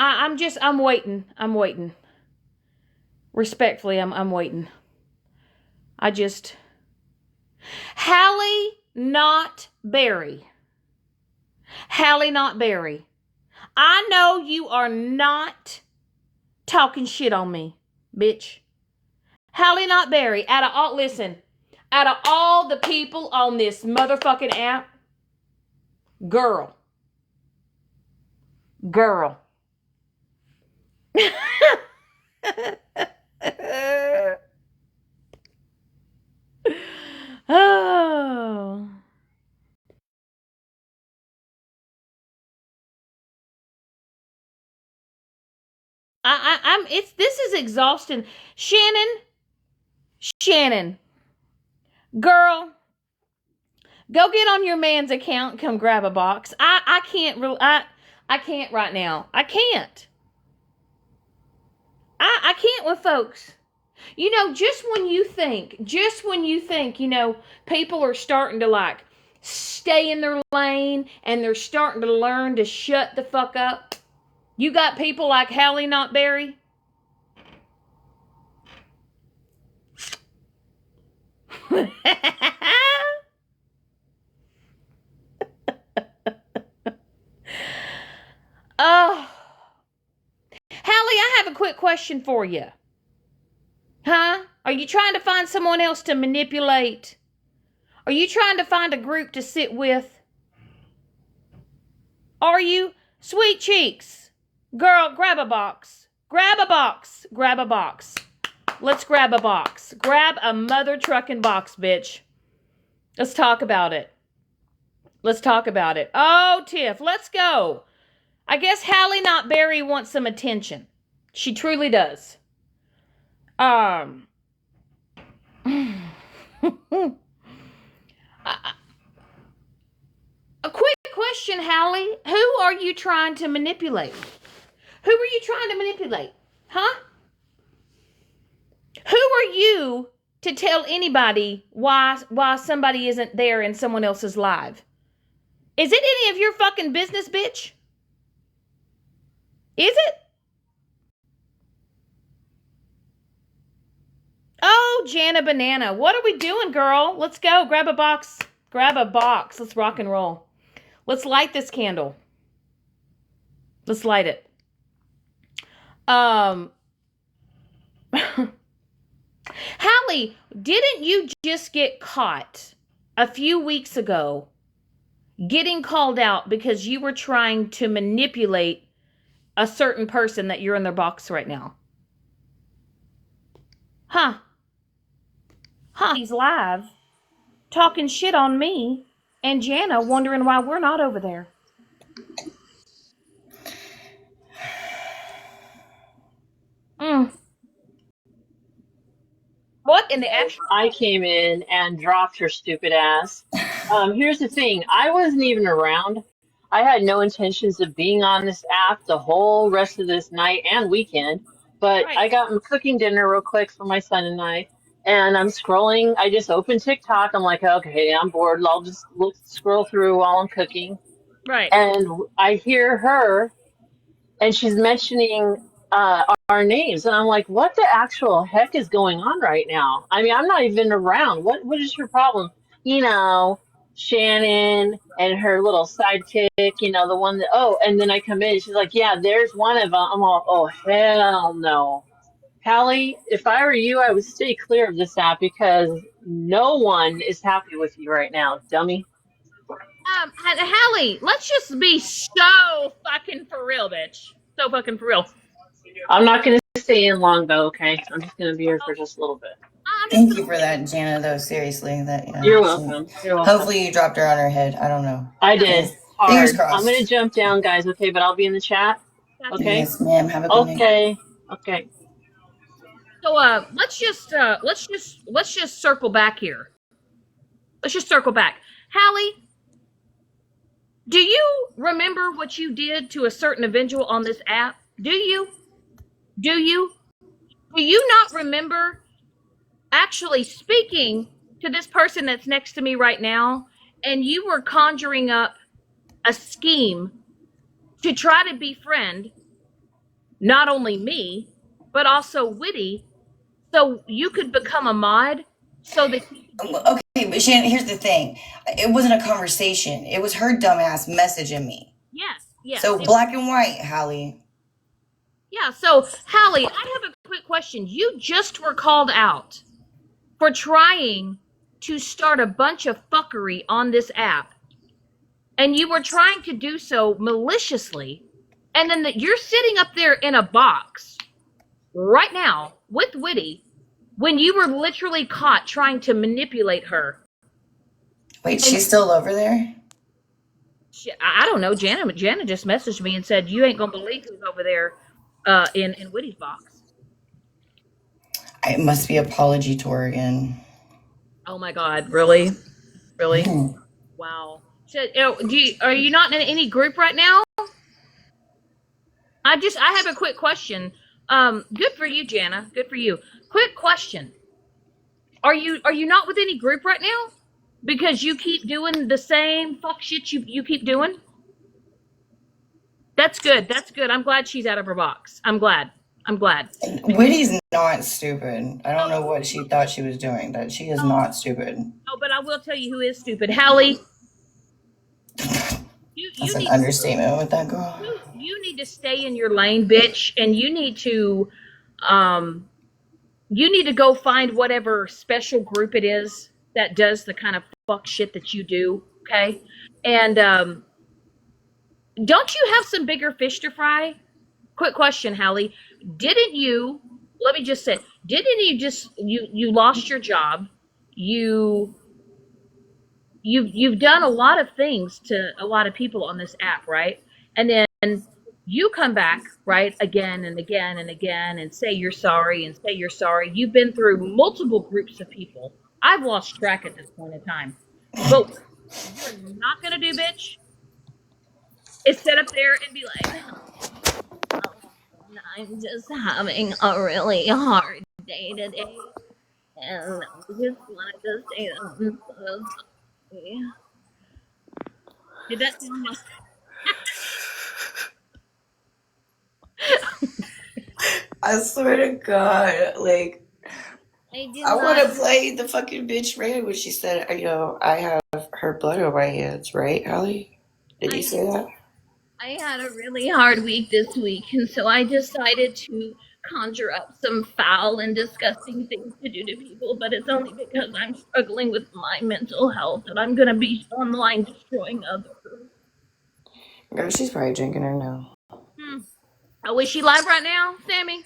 I'm waiting. I'm waiting. Respectfully, I'm waiting. I just, Hallie, not Barry. Hallie, not Barry. I know you are not talking shit on me, bitch. Hallie, not Barry. Listen, out of all the people on this motherfucking app, girl. Oh. This is exhausting. Shannon, girl, go get on your man's account and come grab a box. I can't right now. I can't. I can't with folks. You know, just when you think, people are starting to like stay in their lane and they're starting to learn to shut the fuck up. You got people like Hallie Not Barry. Oh. Hallie, I have a quick question for you. Huh? Are you trying to find someone else to manipulate? Are you trying to find a group to sit with? Are you? Sweet cheeks. Girl, grab a box. Grab a box. Grab a box. Let's grab a box. Grab a mother trucking box, bitch. Let's talk about it. Let's talk about it. Oh, Tiff, let's go. I guess Hallie Not Barry wants some attention. She truly does. A quick question, Hallie. Who are you trying to manipulate? Who are you trying to manipulate? Huh? Who are you to tell anybody why somebody isn't there in someone else's live? Is it any of your fucking business, bitch? Is it? Oh, Jana Banana. What are we doing, girl? Let's go. Grab a box. Grab a box. Let's rock and roll. Let's light this candle. Let's light it. Hallie, didn't you just get caught a few weeks ago getting called out because you were trying to manipulate a certain person that you're in their box right now? Huh? He's live talking shit on me and Jana, wondering why we're not over there. What in the actual? I came in and dropped her stupid ass. Here's the thing. I wasn't even around. I had no intentions of being on this app the whole rest of this night and weekend. But Right. I got cooking dinner real quick for my son and I. And I'm scrolling. I just opened TikTok. I'm like, okay, I'm bored. I'll just scroll through while I'm cooking. Right. And I hear her, and she's mentioning our names, and I'm like, what the actual heck is going on right now? I mean, I'm not even around. What is your problem? You know, Shannon and her little sidekick, the one that, oh, and then I come in, she's like, yeah, there's one of them. I'm all, oh, hell no. Hallie, if I were you, I would stay clear of this app because no one is happy with you right now, dummy. Hallie, let's just be so fucking for real, bitch. So fucking for real. I'm not going to stay in long, though, okay? I'm just going to be here for just a little bit. Thank you for that, Jana, though, seriously. You're welcome. You're welcome. Hopefully you dropped her on her head. I don't know. I did. Fingers crossed. I'm going to jump down, guys, okay? But I'll be in the chat. Okay? Yes, ma'am. Have a good night. Okay. So let's just circle back here. Let's just circle back. Hallie, do you remember what you did to a certain individual on this app? Do you? Do you not remember actually speaking to this person that's next to me right now, and you were conjuring up a scheme to try to befriend not only me, but also Witty, so you could become a mod so that you could be. Okay, but Shannon, here's the thing. It wasn't a conversation. It was her dumbass messaging me. Yes. So black and white, Hallie. Yeah, so Hallie, I have a quick question. You just were called out for trying to start a bunch of fuckery on this app. And you were trying to do so maliciously. And then you're sitting up there in a box right now with Witty when you were literally caught trying to manipulate her. Wait, she's still over there? I don't know. Jana just messaged me and said, you ain't going to believe who's over there in Witty's box. It must be apology tour again. Oh my God. Really? Really? Wow. So, are you not in any group right now? I have a quick question. Good for you, Jana. Good for you. Quick question. Are you not with any group right now? Because you keep doing the same fuck shit you keep doing? That's good. That's good. I'm glad she's out of her box. I'm glad. Witty's not stupid. I don't know what she thought she was doing. That she is not stupid. Oh, but I will tell you who is stupid. Hallie. That's an understatement with that girl. You need to stay in your lane, bitch, and you need to go find whatever special group it is that does the kind of fuck shit that you do, okay? And don't you have some bigger fish to fry? Quick question, Hallie. Didn't you, let me just say, didn't you just, you lost your job, you've done a lot of things to a lot of people on this app, right? And then you come back, right, again and again and again and say you're sorry and say you're sorry. You've been through multiple groups of people. I've lost track at this point in time. But what you're not going to do, bitch, is sit up there and be like, oh, I'm just having a really hard day today. And I just wanted to say that I'm so sorry. Did that sound like... I swear to God, like, I want to play the fucking bitch red when she said, I have her blood on my hands, right, Hallie? Did you say that? I had a really hard week this week, and so I decided to conjure up some foul and disgusting things to do to people, but it's only because I'm struggling with my mental health that I'm going to be online destroying others. Girl, she's probably drinking her now. Oh, is she live right now, Sammy?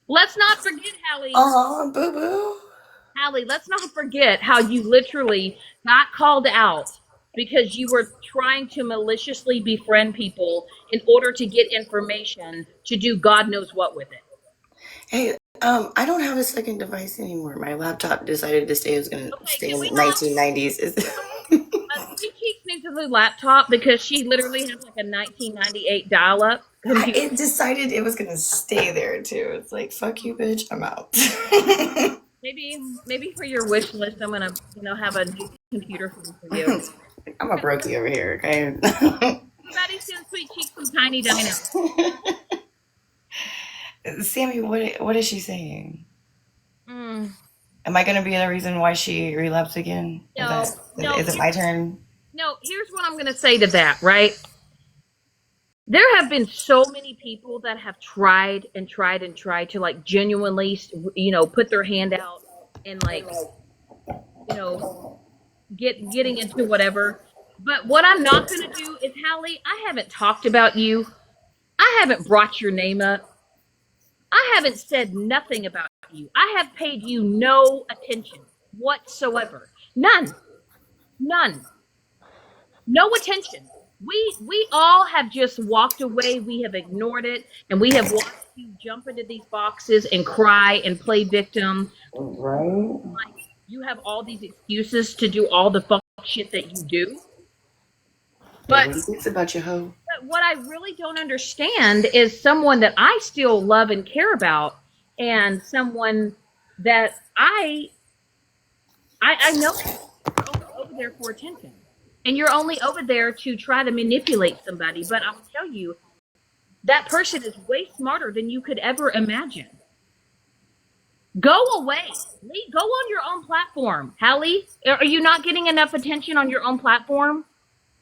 Let's not forget, Hallie. Boo-boo. Hallie, let's not forget how you literally got called out because you were trying to maliciously befriend people in order to get information to do God knows what with it. Hey, I don't have a second device anymore. My laptop decided to stay. It was going to stay in the 1990s. Sweet Cheeks needs a new laptop because she literally has like a 1998 dial-up computer. It decided it was going to stay there too. It's like, fuck you, bitch. I'm out. Maybe for your wish list, I'm gonna have a new computer for you. I'm a brokey over here, okay? Everybody send Sweet Cheeks some tiny dino. Sammy, what is she saying? Am I going to be the reason why she relapsed again? No, is it my turn? No, here's what I'm going to say to that, right? There have been so many people that have tried to like genuinely, put their hand out and like, getting into whatever. But what I'm not going to do is, Hallie, I haven't talked about you. I haven't brought your name up. I haven't said nothing about you. I have paid you no attention whatsoever. None. No attention. We all have just walked away. We have ignored it, and we have watched you jump into these boxes and cry and play victim. Right. Like, you have all these excuses to do all the fuck shit that you do. But it's about your hoe. But what I really don't understand is someone that I still love and care about, and someone that I know you're over there for attention. And you're only over there to try to manipulate somebody. But I'll tell you, that person is way smarter than you could ever imagine. Go away. Go on your own platform. Hallie, are you not getting enough attention on your own platform?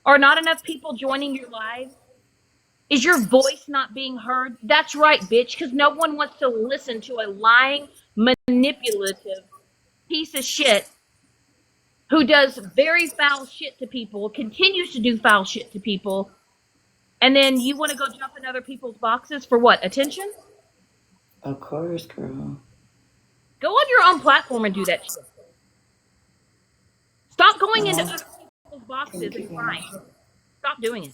Are not enough people joining your lives? Is your voice not being heard? That's right, bitch, because no one wants to listen to a lying, manipulative piece of shit who does very foul shit to people, continues to do foul shit to people, and then you want to go jump in other people's boxes for what? Attention? Of course, girl. Go on your own platform and do that shit. Stop going into other people's boxes and crying. Stop doing it.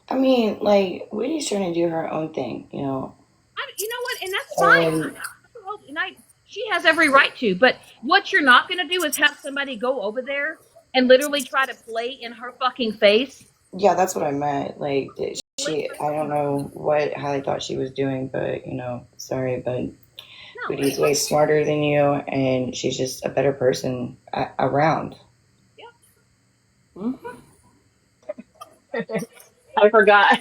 I mean, like, Whitney's trying to do her own thing, you know. You know what? And that's fine. She has every right to. But what you're not going to do is have somebody go over there and literally try to play in her fucking face. Yeah, that's what I meant. Like, I don't know what Hallie thought she was doing, but, you know, sorry, but Whitney's way smarter than you, and she's just a better person around. Yeah. Mm-hmm. I forgot.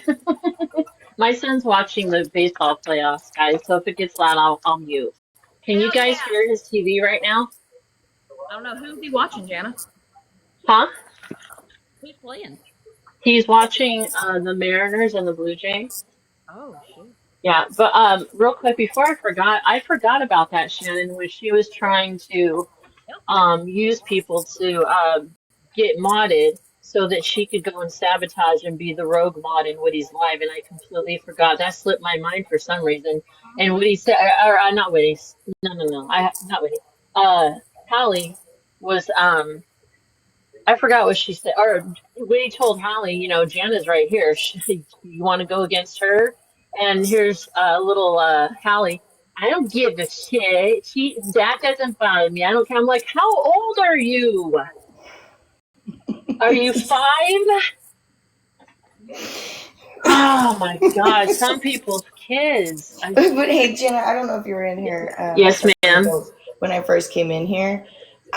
My son's watching the baseball playoffs, guys, so if it gets loud, I'll mute. Can you guys hear his TV right now? I don't know. Who's he watching, Jana? Huh? Who's playing? He's watching the Mariners and the Blue Jays. Oh, shit. Yeah, but real quick before I forgot about that, Shannon, when she was trying to use people to get modded so that she could go and sabotage and be the rogue mod in Woody's live, and I completely forgot. That slipped my mind for some reason. And Woody said, or not Woody, no, not Woody. Hallie was I forgot what she said. Or Woody told Hallie, you know, Jana's right here. You want to go against her? And here's a little Hallie. I don't give a shit. That doesn't bother me. I don't care. I'm like, how old are you? Are you 5? Oh my God! Some people's kids. But hey, Jenna, I don't know if you were in here. Yes, ma'am. When I first came in here,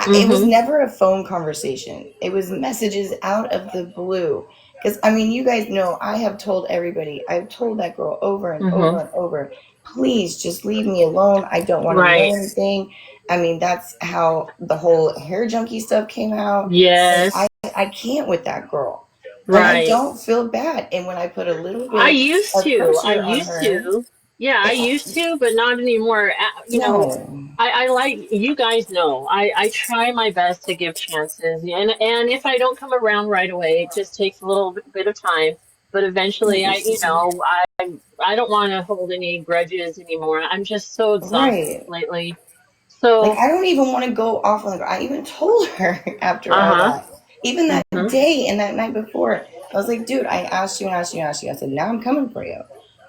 it was never a phone conversation. It was messages out of the blue. Because, I mean, you guys know, I have told everybody, I've told that girl over and over and over, please just leave me alone. I don't want to know anything. I mean, that's how the whole hair junkie stuff came out. Yes. I can't with that girl. Right. And I don't feel bad. And when I put a little bit I used to. Yeah, I used to, but not anymore. You know, I like, you guys know, I try my best to give chances. And if I don't come around right away, it just takes a little bit of time. But eventually, I don't want to hold any grudges anymore. I'm just so exhausted lately. So, like, I don't even want to go off on the ground. I even told her after all that. Even that day and that night before, I was like, dude, I asked you and asked you and asked you. I said, now I'm coming for you.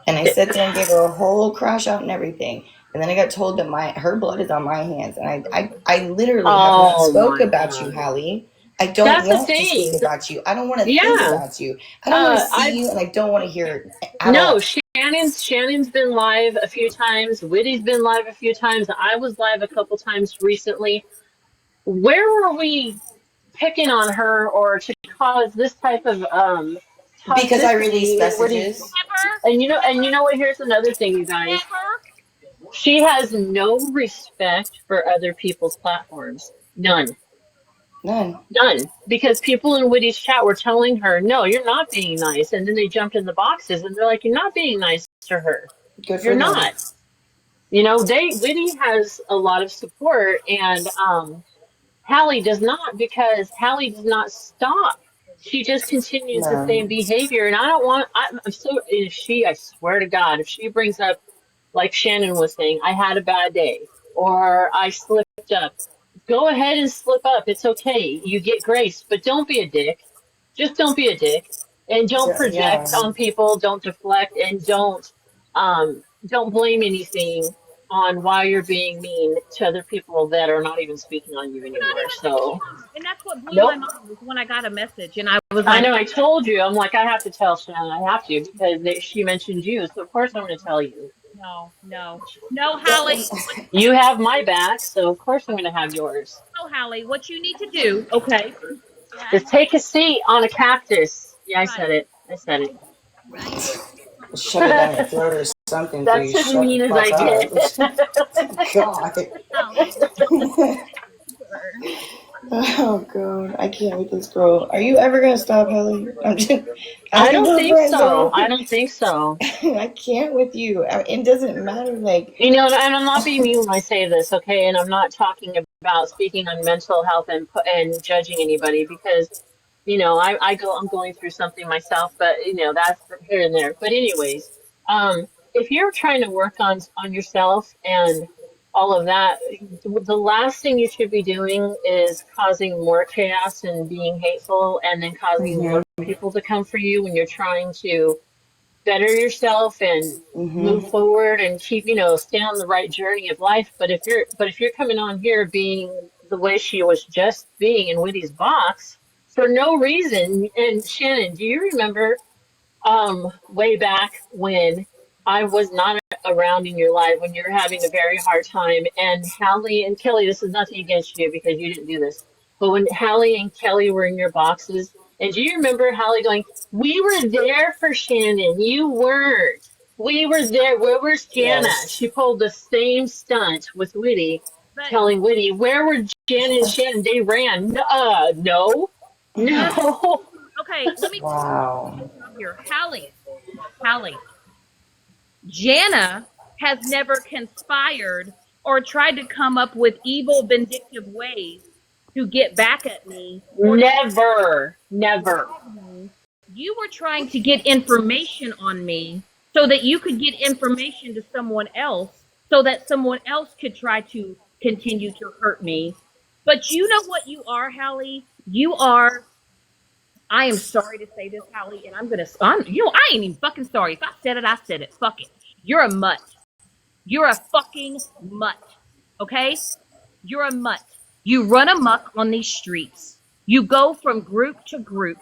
And I sat there and gave her a whole crash out and everything. And then I got told that her blood is on my hands. And I literally have not spoke about you, Hallie. I don't want to speak about you. I don't want to think about you. I don't want to see you, and I don't want to hear it at all. Shannon's been live a few times. Whitty's been live a few times. I was live a couple times recently. Where were we picking on her or to cause this type of because I release messages? And you know what? Here's another thing, you guys. She has no respect for other people's platforms. None. Because people in Witty's chat were telling her, no, you're not being nice. And then they jumped in the boxes and they're like, you're not being nice to her. You're not. You know, Witty has a lot of support, and Hallie does not, because Hallie does not stop. She just continues the same behavior. And I swear to God, if she brings up, like Shannon was saying, I had a bad day or I slipped up, go ahead and slip up. It's okay. You get grace, but don't be a dick. Just don't be a dick, and don't project on people. Don't deflect, and don't blame anything on why you're being mean to other people that are not even speaking on you anymore. So, and that's what blew my mind was when I got a message, and I was like, I know, I told you, I'm like, I have to tell Shannon, I have to, because she mentioned you, so of course I'm going to tell you. No, Hallie. You have my back, so of course I'm going to have yours. No, Hallie, what you need to do, okay, is take a seat on a cactus. Yeah, I said it. Shove it down your throat or something for That's you. as Shut the mean as fuck I up. get. God. Oh god, I can't with this girl. Are you ever gonna stop, Hallie? I'm just I asking don't for a think friend, so. bro. I don't think so. I can't with you. It doesn't matter. Like, You know, and I'm not being mean when I say this, okay? And I'm not talking about speaking on mental health and judging anybody because, you know, I'm going through something myself, but you know, that's here and there. But anyways, if you're trying to work on yourself and all of that, the last thing you should be doing is causing more chaos and being hateful and then causing mm-hmm, more people to come for you when you're trying to better yourself and move mm-hmm. forward and keep, you know, stay on the right journey of life. But if you're coming on here being the way she was just being in Whitty's box for no reason, and Shannon, do you remember way back when I was not around in your life when you're having a very hard time and Hallie and Kelly, this is nothing against you because you didn't do this, but when Hallie and Kelly were in your boxes, and do you remember Hallie going, "We were there for Shannon, you weren't. We were there. Where was Jana?" Yes. She pulled the same stunt with Whitty, But telling Whitty, "Where were Jana and Shannon? They ran." No, but no. okay, let me Wow. stop here. Hallie, Jana has never conspired or tried to come up with evil, vindictive ways to get back at me or to Never, never. rob me. You were trying to get information on me so that you could get information to someone else so that someone else could try to continue to hurt me. But you know what you are, Hallie? You are, I am sorry to say this, Hallie, and I ain't even fucking sorry. If I said it, I said it. Fuck it. You're a mutt. You're a fucking mutt. Okay? You're a mutt. You run amok on these streets. You go from group to group.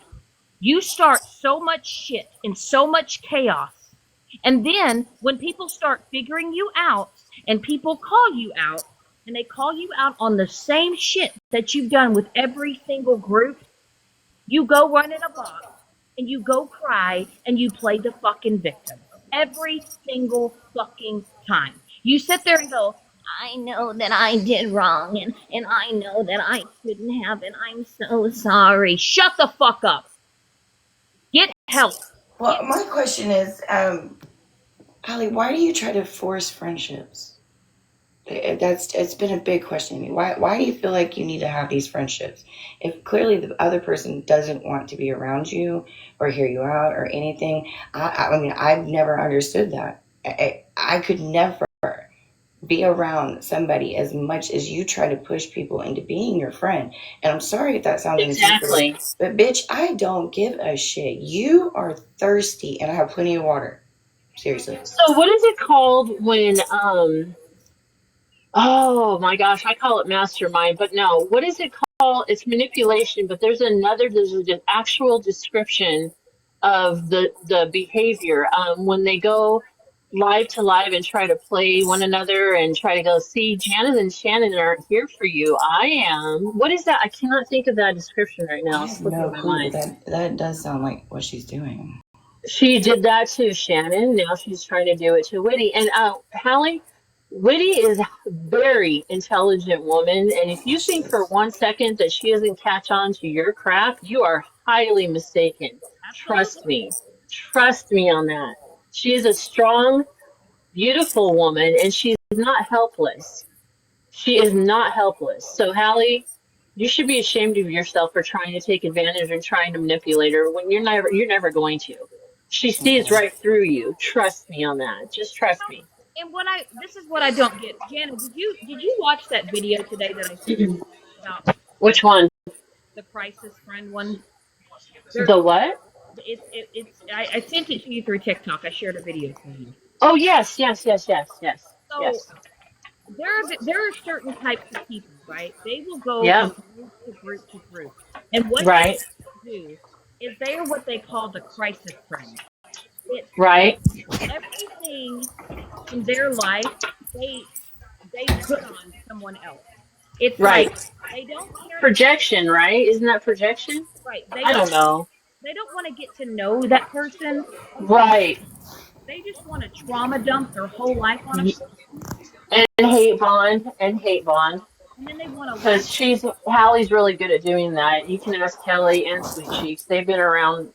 You start so much shit and so much chaos. And then when people start figuring you out and people call you out and they call you out on the same shit that you've done with every single group, you go run in a box and you go cry and you play the fucking victim every single fucking time. You sit there and go, I know that I did wrong and I know that I shouldn't have and I'm so sorry. Shut the fuck up. Get help. Well, my question is, Hallie, why do you try to force friendships? It's been a big question to me. Why do you feel like you need to have these friendships if clearly the other person doesn't want to be around you or hear you out or anything? I mean, I've never understood that. I could never be around somebody as much as you try to push people into being your friend. And I'm sorry if that sounds insensitive, Exactly. but bitch, I don't give a shit. You are thirsty, and I have plenty of water. Seriously. So what is it called when oh my gosh, I call it mastermind, but no, what is it called? It's manipulation, but there's an actual description of the behavior when they go live to live and try to play one another and try to go, see, Janice and Shannon aren't here for you. I am. What is that? I cannot think of that description right now. I It's have slipping no my clue, but mind. that does sound like what she's doing. She did that to Shannon. Now she's trying to do it to Whitty. And Hallie, Whitty is a very intelligent woman. And if you She think for is. 1 second that she doesn't catch on to your crap, you are highly mistaken. Absolutely. Trust me. Trust me on that. She is a strong, beautiful woman, and she's not helpless. She is not helpless. So, Hallie, you should be ashamed of yourself for trying to take advantage and trying to manipulate her when you're never going to. She sees Okay. right through you. Trust me on that. Just trust me. And what I this is what I don't get. Jana, did you watch that video today that I sent you about Which one? the crisis friend one? There The what? I sent it to you through TikTok. I shared a video for you. Oh, yes, yes, yes, yes, yes, So yes. there are certain types of people, right? They will go from Yep. group to group to group, and what they Right, do is they are what they call the crisis friend. It's right, everything in their life they they put on someone else. It's like right. they don't care. Projection, right? Isn't that projection? Right? They I don't don't know. they don't want to get to know that person. Right. They just want to trauma dump their whole life on a person, And hate bond. and then they want to lash. Because Hallie's really good at doing that. You can ask Kelly and Sweet Cheeks. They've been around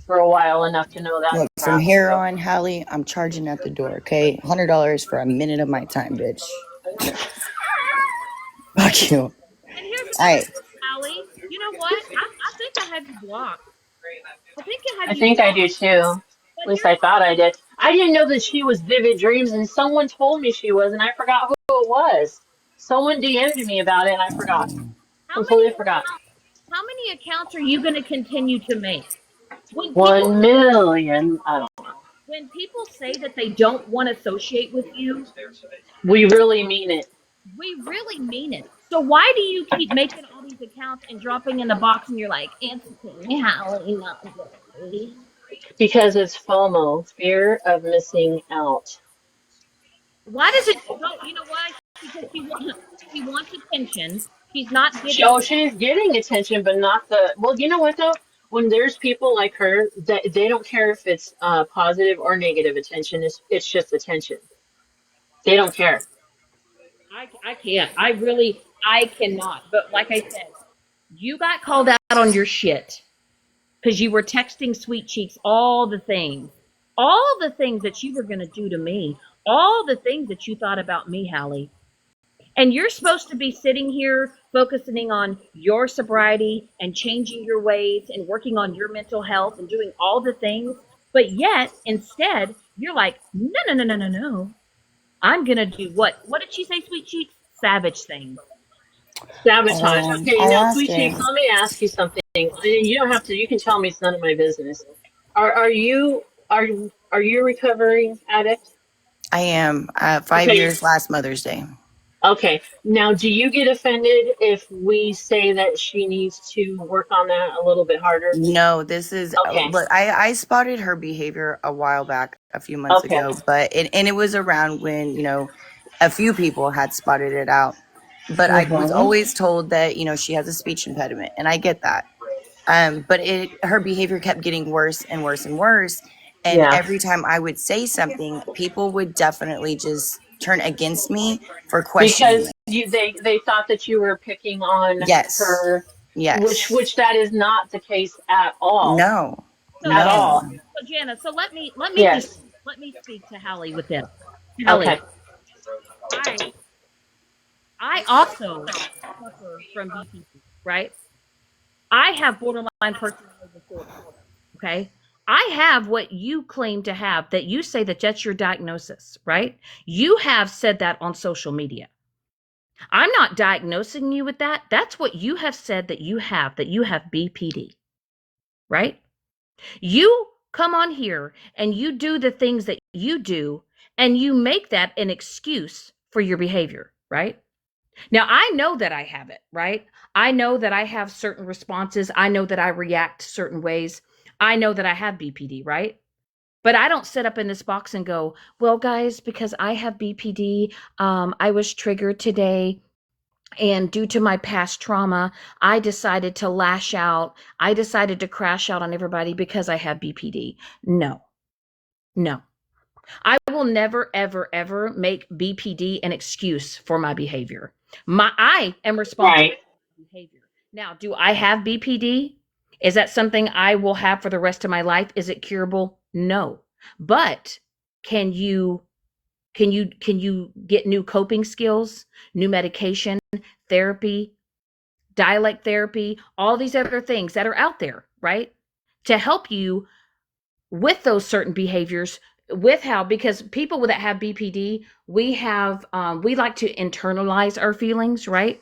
for a while enough to know that Look, from crap. here So on, Hallie, I'm charging at the door, okay? $100 for a minute of my time, bitch. Fuck you. And here's All another right. thing, Allie. You know what? I think I have you blocked. I think I have I you think I blocked. do too. At But least here's I thought I did. I didn't know that she was Vivid Dreams, and someone told me she was, and I forgot who it was. Someone DM'd me about it, and I forgot. how many Completely forgot. how many accounts are you going to continue to make? When people 1 million. I don't know. when people say that they don't want to associate with you, We really mean it we really mean it. So why do you keep making all these accounts and dropping in the box and you're like, Anthony, Hallie, not really? because it's FOMO, fear of missing out. Why does it go? You know why? Because she wants attention. She's not getting. Oh, she's getting attention, but not the. Well, you know what though? When there's people like her, that they don't care if it's positive or negative attention. It's just attention. They don't care. I can't. I cannot. But like I said, you got called out on your shit because you were texting Sweet Cheeks all the things that you were going to do to me, all the things that you thought about me, Hallie. And you're supposed to be sitting here focusing on your sobriety and changing your ways and working on your mental health and doing all the things. But yet, instead, you're like, no, no, no, no, no, no. I'm going to do what? What did she say, Sweet Cheeks? Savage things. Sabotage. Okay, I now, asked Sweet her. Cheeks, let me ask you something. And you don't have to. You can tell me it's none of my business. Are you are you a recovering addict? I am 5 years Okay. last Mother's Day. Okay. Now, do you get offended if we say that she needs to work on that a little bit harder? No, this is Okay. look. I spotted her behavior a while back, a few months Okay. ago, but it was around when a few people had spotted it out. But I was Mm-hmm. always told that she has a speech impediment, and I get that. But her behavior kept getting worse and worse and worse, and Yeah. every time I would say something, people would definitely just turn against me for questioning Because it. they thought that you were picking on Yes, her, yes, which that is not the case at all. no, So At Jana, all. no. so let me just Yes. let me speak to Hallie with this. Hallie, Okay. I I also suffer from BPD, right? I have borderline personality disorder. Okay. I have what you claim to have, that you say that that's your diagnosis, right? You have said that on social media. I'm not diagnosing you with that. That's what you have said that you have BPD, right? You come on here and you do the things that you do, and you make that an excuse for your behavior, right? Now, I know that I have it, right? I know that I have certain responses. I know that I react certain ways. I know that I have BPD, right? But I don't sit up in this box and go, well, guys, because I have BPD, I was triggered today. And due to my past trauma, I decided to lash out. I decided to crash out on everybody because I have BPD. No, no. I will never, ever, ever make BPD an excuse for my behavior. I am responsible Right. for my behavior. Now, do I have BPD? Is that something I will have for the rest of my life? Is it curable? No. But can you can you get new coping skills, new medication, therapy, dialect therapy, all these other things that are out there, right? To help you with those certain behaviors, with how, because people that have BPD, we like to internalize our feelings, right?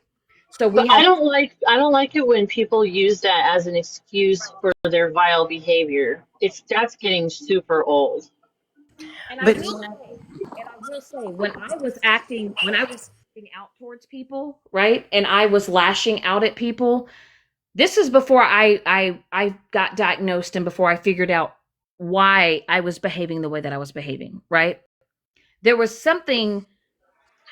So we But have, I don't like it when people use that as an excuse for their vile behavior. That's getting super old. and But I will say, when I was acting out towards people, right, and I was lashing out at people, this is before I got diagnosed and before I figured out why I was behaving the way that I was behaving, right? There was something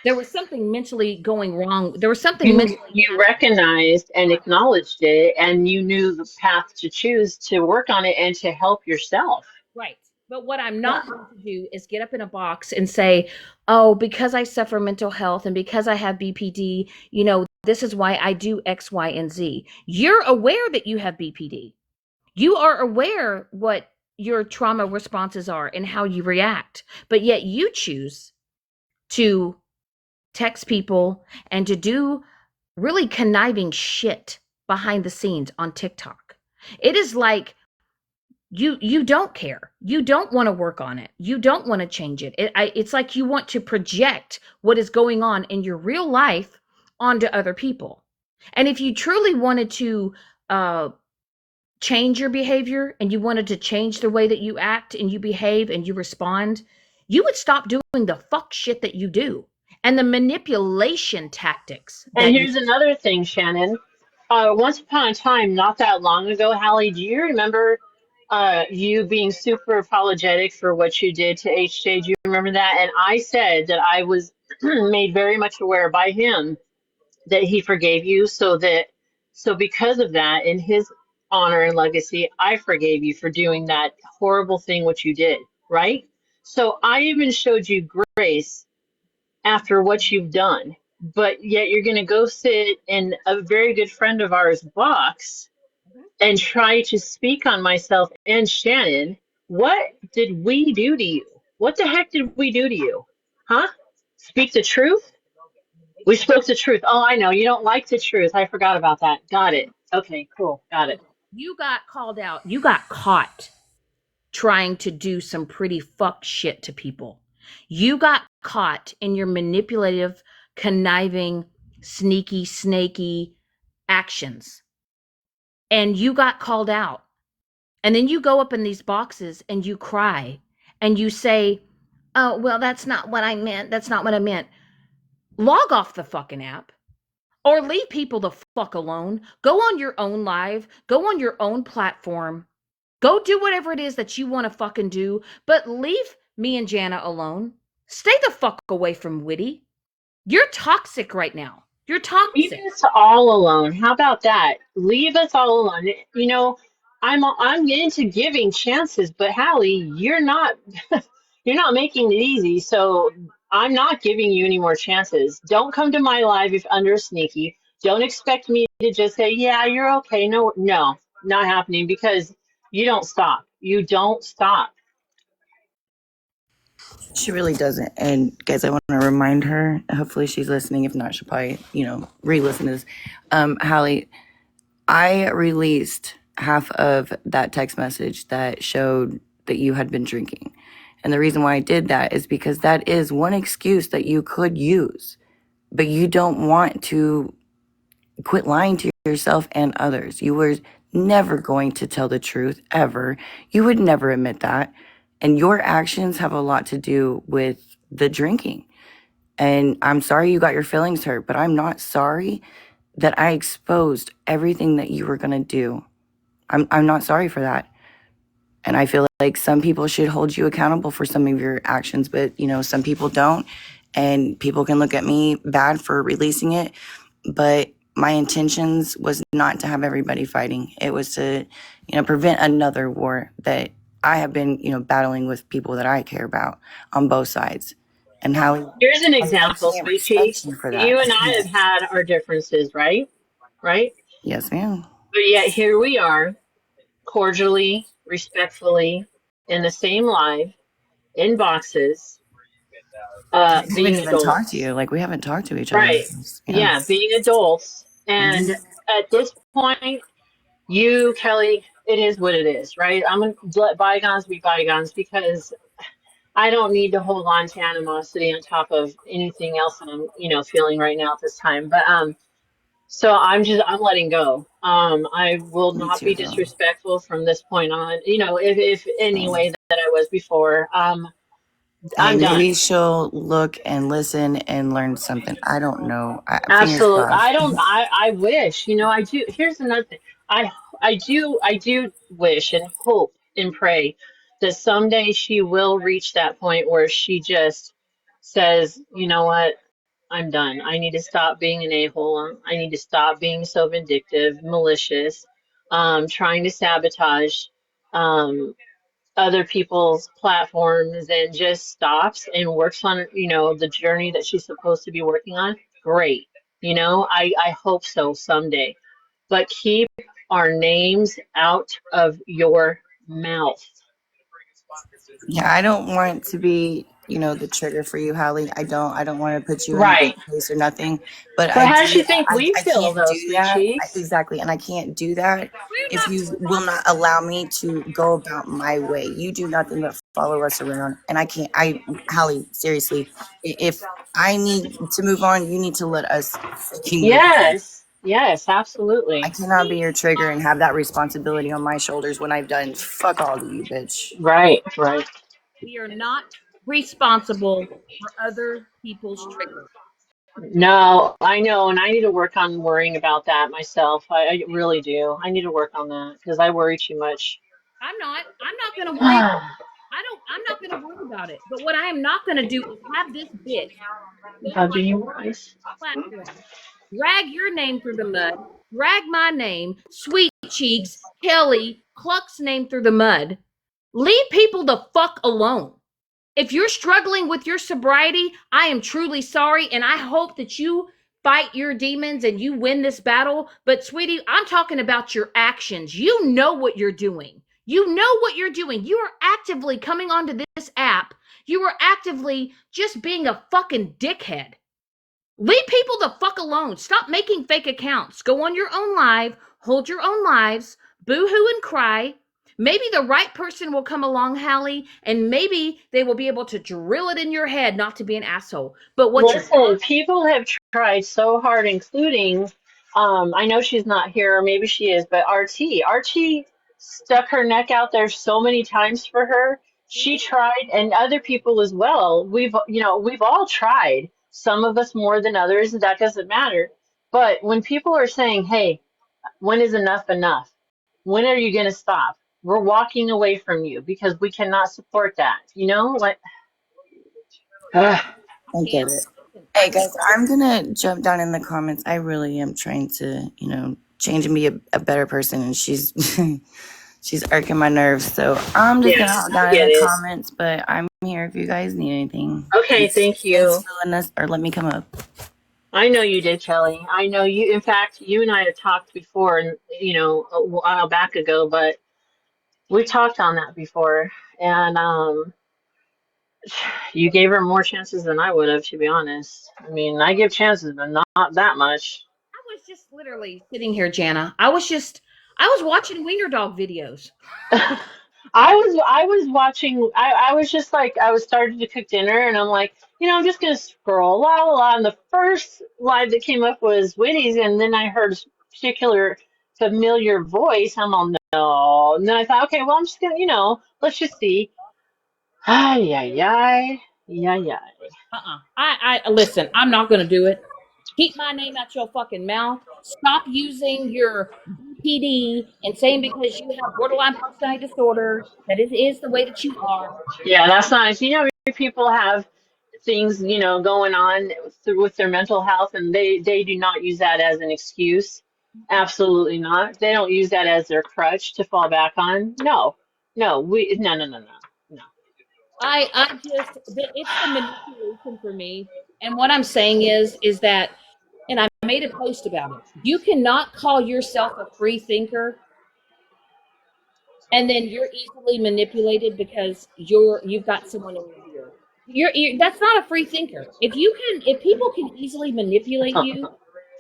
There was something mentally going wrong. There was something You mentally you happening. recognized and Right. acknowledged it, and you knew the path to choose to work on it and to help yourself. Right. But what I'm Yeah. not going to do is get up in a box and say, oh, because I suffer mental health and because I have BPD, this is why I do X, Y, and Z. You're aware that you have BPD. You are aware what your trauma responses are and how you react, but yet you choose to text people and to do really conniving shit behind the scenes on TikTok. It is like you don't care. You don't want to work on it. You don't want to change it. It's like you want to project what is going on in your real life onto other people. And if you truly wanted to uh, change your behavior and you wanted to change the way that you act and you behave and you respond, you would stop doing the fuck shit that you do and the manipulation tactics And that you here's another thing, Shannon. Once upon a time, not that long ago, Hallie, do you remember you being super apologetic for what you did to HJ? Do you remember that? And I said that I was made very much aware by him that he forgave you, so because of that, in his honor and legacy, I forgave you for doing that horrible thing which you did, right? So I even showed you grace after what you've done, but yet you're going to go sit in a very good friend of ours box and try to speak on myself and Shannon. What did we do to you? What the heck did we do to you? Huh? Speak the truth? We spoke the truth. Oh, I know. You don't like the truth. I forgot about that. Got it. Okay, cool. Got it. you got called out, you got caught trying to do some pretty fuck shit to people. You got caught in your manipulative, conniving, sneaky, snaky actions. And you got called out. And then you go up in these boxes and you cry and you say, oh, well, that's not what I meant. That's not what I meant. Log off the fucking app or leave people the fuck alone. Go on your own live, go on your own platform. Go do whatever it is that you want to fucking do, but leave me and Jana alone. Stay the fuck away from Witty. You're toxic right now. You're Leave toxic. us all alone. How about that? Leave us all alone. I'm into giving chances, but Hallie, you're not making it easy. So I'm not giving you any more chances. Don't come to my live if under sneaky. Don't expect me to just say, yeah, you're okay. No, no, not happening because you don't stop. You don't stop. She really doesn't. And guys, I want to remind her. Hopefully, she's listening. If not, she'll probably re-listen to this. Hallie, I released half of that text message that showed that you had been drinking. And the reason why I did that is because that is one excuse that you could use, but you don't want to quit lying to yourself and others. You were never going to tell the truth, ever. You would never admit that. And your actions have a lot to do with the drinking. And I'm sorry you got your feelings hurt, but I'm not sorry that I exposed everything that you were going to do. I'm not sorry for that. And I feel like some people should hold you accountable for some of your actions, but some people don't. And people can look at me bad for releasing it, but my intentions was not to have everybody fighting. It was to, prevent another war that I have been, battling with people that I care about on both sides. And how Here's an I example, can't sweet pea. respect you for that. You and I have had our differences, right? Right? Yes, ma'am. But yet here we are, cordially, respectfully, in the same live, in boxes, I haven't being even talked to adults. you. Like, we haven't talked to each other. Right. Yeah. Yeah, being adults. And Mhm. at this point, you, Kelly, it is what it is, right? I'm going to let bygones be bygones because I don't need to hold on to animosity on top of anything else that I'm, feeling right now at this time. But so I'm letting go. I will Me not too, be girl. disrespectful from this point on, if any So, way that I was before. hey, I'm done. maybe she'll look and listen and learn something. I don't know. Fingers Absolutely. crossed. I wish, I do. Here's another thing. I do wish and hope and pray that someday she will reach that point where she just says, you know what? I'm done. I need to stop being an a-hole. I need to stop being so vindictive, malicious, trying to sabotage um, other people's platforms and just stops and works on, the journey that she's supposed to be working on. Great. I hope so someday. But keep our names out of your mouth. Yeah, I don't want to be, the trigger for you, Hallie. I don't want to put you in Right. place or nothing. But But I how do, does she think we I feel, can't though, do sweet that. cheeks? Exactly. And I can't do that We're if not you will not allow me to go about my way. You do nothing but follow us around. And I can't, Hallie, seriously, if I need to move on, you need to let us fucking move on. Yes, I absolutely. cannot be your trigger and have that responsibility on my shoulders when I've done fuck all to you, bitch. Right, right. we are not responsible for other people's triggers. No, I know, and I need to work on worrying about that myself. I really do. I need to work on that because I worry too much. I'm not gonna worry. I'm not gonna worry about it. But what I am not gonna do is have this bitch go About on you rice. my platform, drag your name through the mud, drag my name, Sweet Cheeks, Kelly, Cluck's name through the mud. Leave people the fuck alone. If you're struggling with your sobriety, I am truly sorry. And I hope that you fight your demons and you win this battle. But, sweetie, I'm talking about your actions. You know what you're doing. You know what you're doing. You are actively coming onto this app. You are actively just being a fucking dickhead. Leave people the fuck alone. Stop making fake accounts. Go on your own live, hold your own lives, boo hoo and cry. Maybe the right person will come along, Hallie, and maybe they will be able to drill it in your head not to be an asshole. But what you're Listen, people have tried so hard, including, I know she's not here, or maybe she is, but RT. RT stuck her neck out there so many times for her. she She did. tried, and other people as well. We've all tried. Some of us more than others, that doesn't matter. But when people are saying, hey, when is enough enough? When are you going to stop? We're walking away from you because we cannot support that. Like, ugh. I I get can't. it. Listen, I Hey can't. guys, I'm gonna jump down in the comments. I really am trying to, change and be a better person, and she's she's irking my nerves. So I'm just Yeah, gonna hop I down in get the it. comments. But I'm here if you guys need anything. Okay, thank Thanks you. for letting us, or let me come up. I know you did, Kelly. I know you. In fact, you and I had talked before, and a while back ago, but we talked on that before, and you gave her more chances than I would have, to be honest. I mean, I give chances, but not that much. I was just literally sitting here, Jana. I was watching Wiener Dog videos. I was watching. I was just like I was starting to cook dinner, and I'm like, I'm just gonna scroll, la la la. And the first live that came up was Witty's, and then I heard a particular familiar voice. I'm all no, and then I thought, okay, well, I'm just gonna, let's just see. Ay ay ay, yeah yeah. I listen. I'm not going to do it. Keep my name out your fucking mouth. Stop using your BPD and saying because you have borderline personality disorder that it is the way that you are. Yeah, that's nice. People have things, going on with their mental health, and they do not use that as an excuse. Absolutely not. They don't use that as their crutch to fall back on. No, no, no. It's the manipulation for me. And what I'm saying is that, and I made a post about it. You cannot call yourself a free thinker and then you're easily manipulated because you've got someone in your ear. That's not a free thinker. If people can easily manipulate you,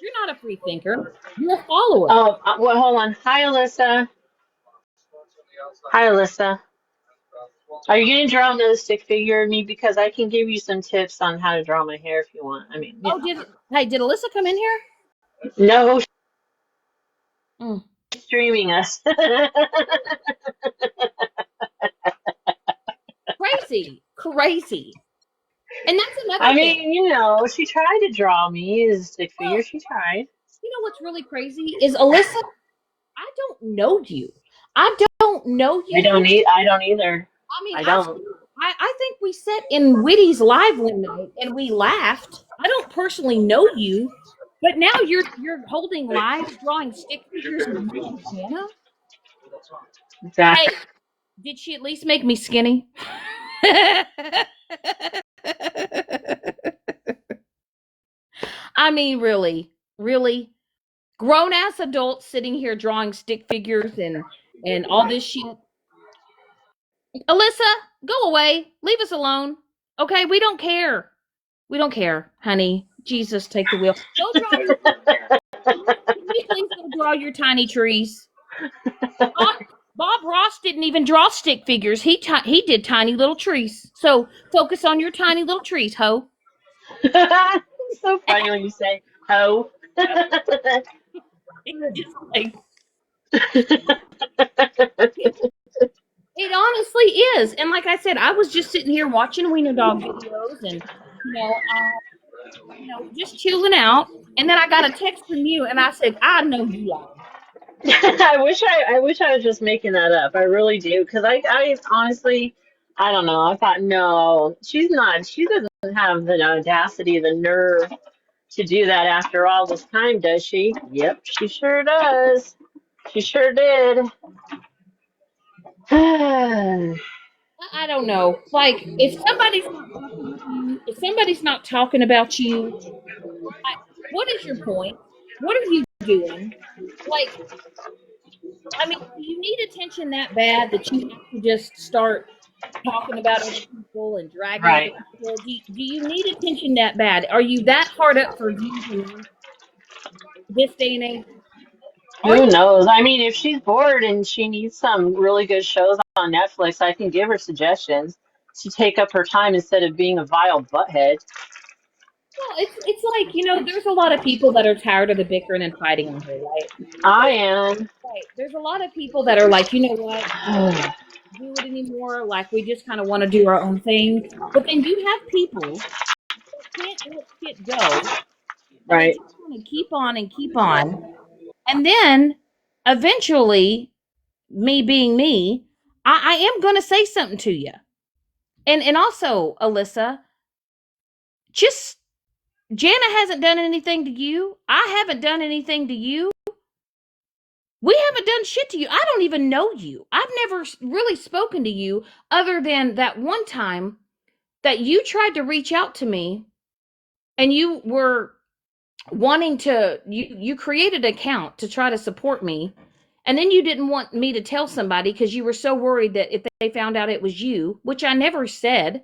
you're not a free thinker. You're a follower. Oh, well, hold on. Hi, Alyssa. Hi, Alyssa. Are you going to draw another stick figure of me? Because I can give you some tips on how to draw my hair if you want. I mean, Oh, did Alyssa come in here? No, Mm. she's streaming us. Crazy, crazy. And that's another I thing. mean, she tried to draw me as a stick figure. Well, She tried. you know what's really crazy is Alyssa. I don't know you. I don't know you. I don't either. I mean, I don't. I think we sat in Whitty's live one night and we laughed. I don't personally know you, but now you're holding live drawing stick figures of me and Jana. Exactly. Hey, did she at least make me skinny? I mean, really, really, grown ass adults sitting here drawing stick figures and all this shit. Alyssa, go away. Leave us alone. Okay, we don't care. We don't care, honey. Jesus, take the wheel. Go draw your. Can you please go draw your tiny trees? Bob Ross didn't even draw stick figures. He did tiny little trees. So focus on your tiny little trees, ho. It's so funny when you say "ho." It's just like it honestly is. And like I said, I was just sitting here watching Wiener Dog videos and just chilling out. And then I got a text from you, and I said, "I know you like." I wish I was just making that up. I really do, because I honestly, I don't know. I thought, no, she's not. She doesn't have the audacity, the nerve to do that after all this time, does she? Yep, she sure does. She sure did. I don't know. Like, if somebody's not fucking with you, if somebody's not talking about you, what is your point? What are you doing? Like, I mean, do you need attention that bad that you have to just start talking about other people and dragging other Right. people? Do you need attention that bad? Are you that hard up for views and likes this day and age? Are Who you? knows? I mean, if she's bored and she needs some really good shows on Netflix, I can give her suggestions to take up her time instead of being a vile butthead. Well, it's like, there's a lot of people that are tired of the bickering and fighting on here, right? I am. Right. There's a lot of people that are like, you know what? Do it anymore. Like, we just kind of want to do our own thing. But then you have people who can't let shit go, and they Right. just want to keep on and keep on. And then eventually, me being me, I am going to say something to you. And also, Alyssa, just Jana hasn't done anything to you. I haven't done anything to you. We haven't done shit to you. I don't even know you. I've never really spoken to you other than that one time that you tried to reach out to me and you were wanting to you created an account to try to support me, and then you didn't want me to tell somebody because you were so worried that if they found out it was you, which I never said.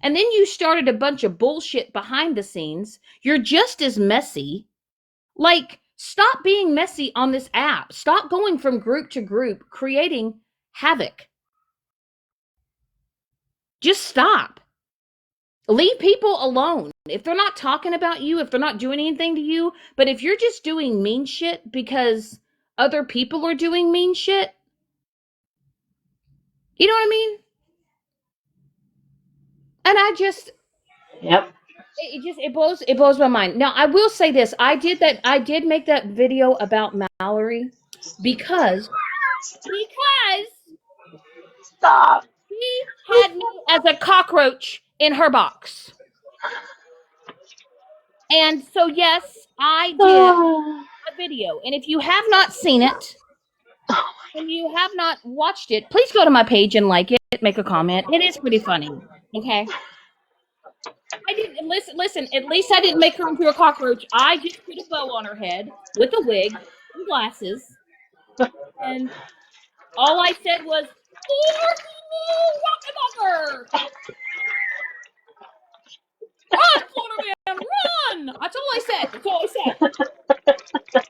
And then you started a bunch of bullshit behind the scenes. You're just as messy. Like, stop being messy on this app. Stop going from group to group creating havoc. Just stop. Leave people alone. If they're not talking about you, if they're not doing anything to you, but if you're just doing mean shit because other people are doing mean shit, you know what I mean? And Yep. it blows my mind. Now, I will say this. I did make that video about Mallory because Stop. she had me as a cockroach in her box. And so, yes, I did a video. And if you have not seen it, and you have not watched it, please go to my page and like it, make a comment. It is pretty funny. Okay. I didn't listen, at least I didn't make her into a cockroach. I just put a bow on her head with a wig and glasses. And all I said was, Walker! Run, Florida man, run! That's all I said. That's all I said.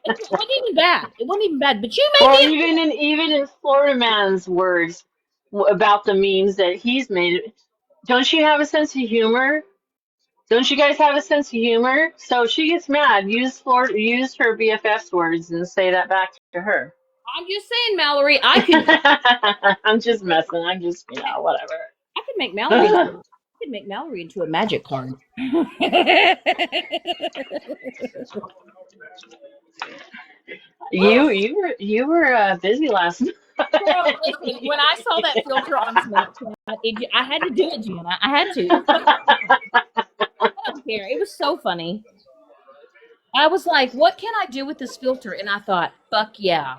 It wasn't even bad. It wasn't even bad. But you Or made me. even in Florida Man's words about the memes that he's made, don't you have a sense of humor? Don't you guys have a sense of humor? So if she gets mad, use her BFF's words and say that back to her. I'm just saying, Mallory. I could I'm just messing. I'm just, whatever. I could make Mallory. I could make Mallory into a magic card. You were busy last night. Girl, listen, when I saw that filter on Snapchat, I had to do it, Gina. I had to. didn't care. It was so funny. I was like, what can I do with this filter? And I thought, fuck yeah.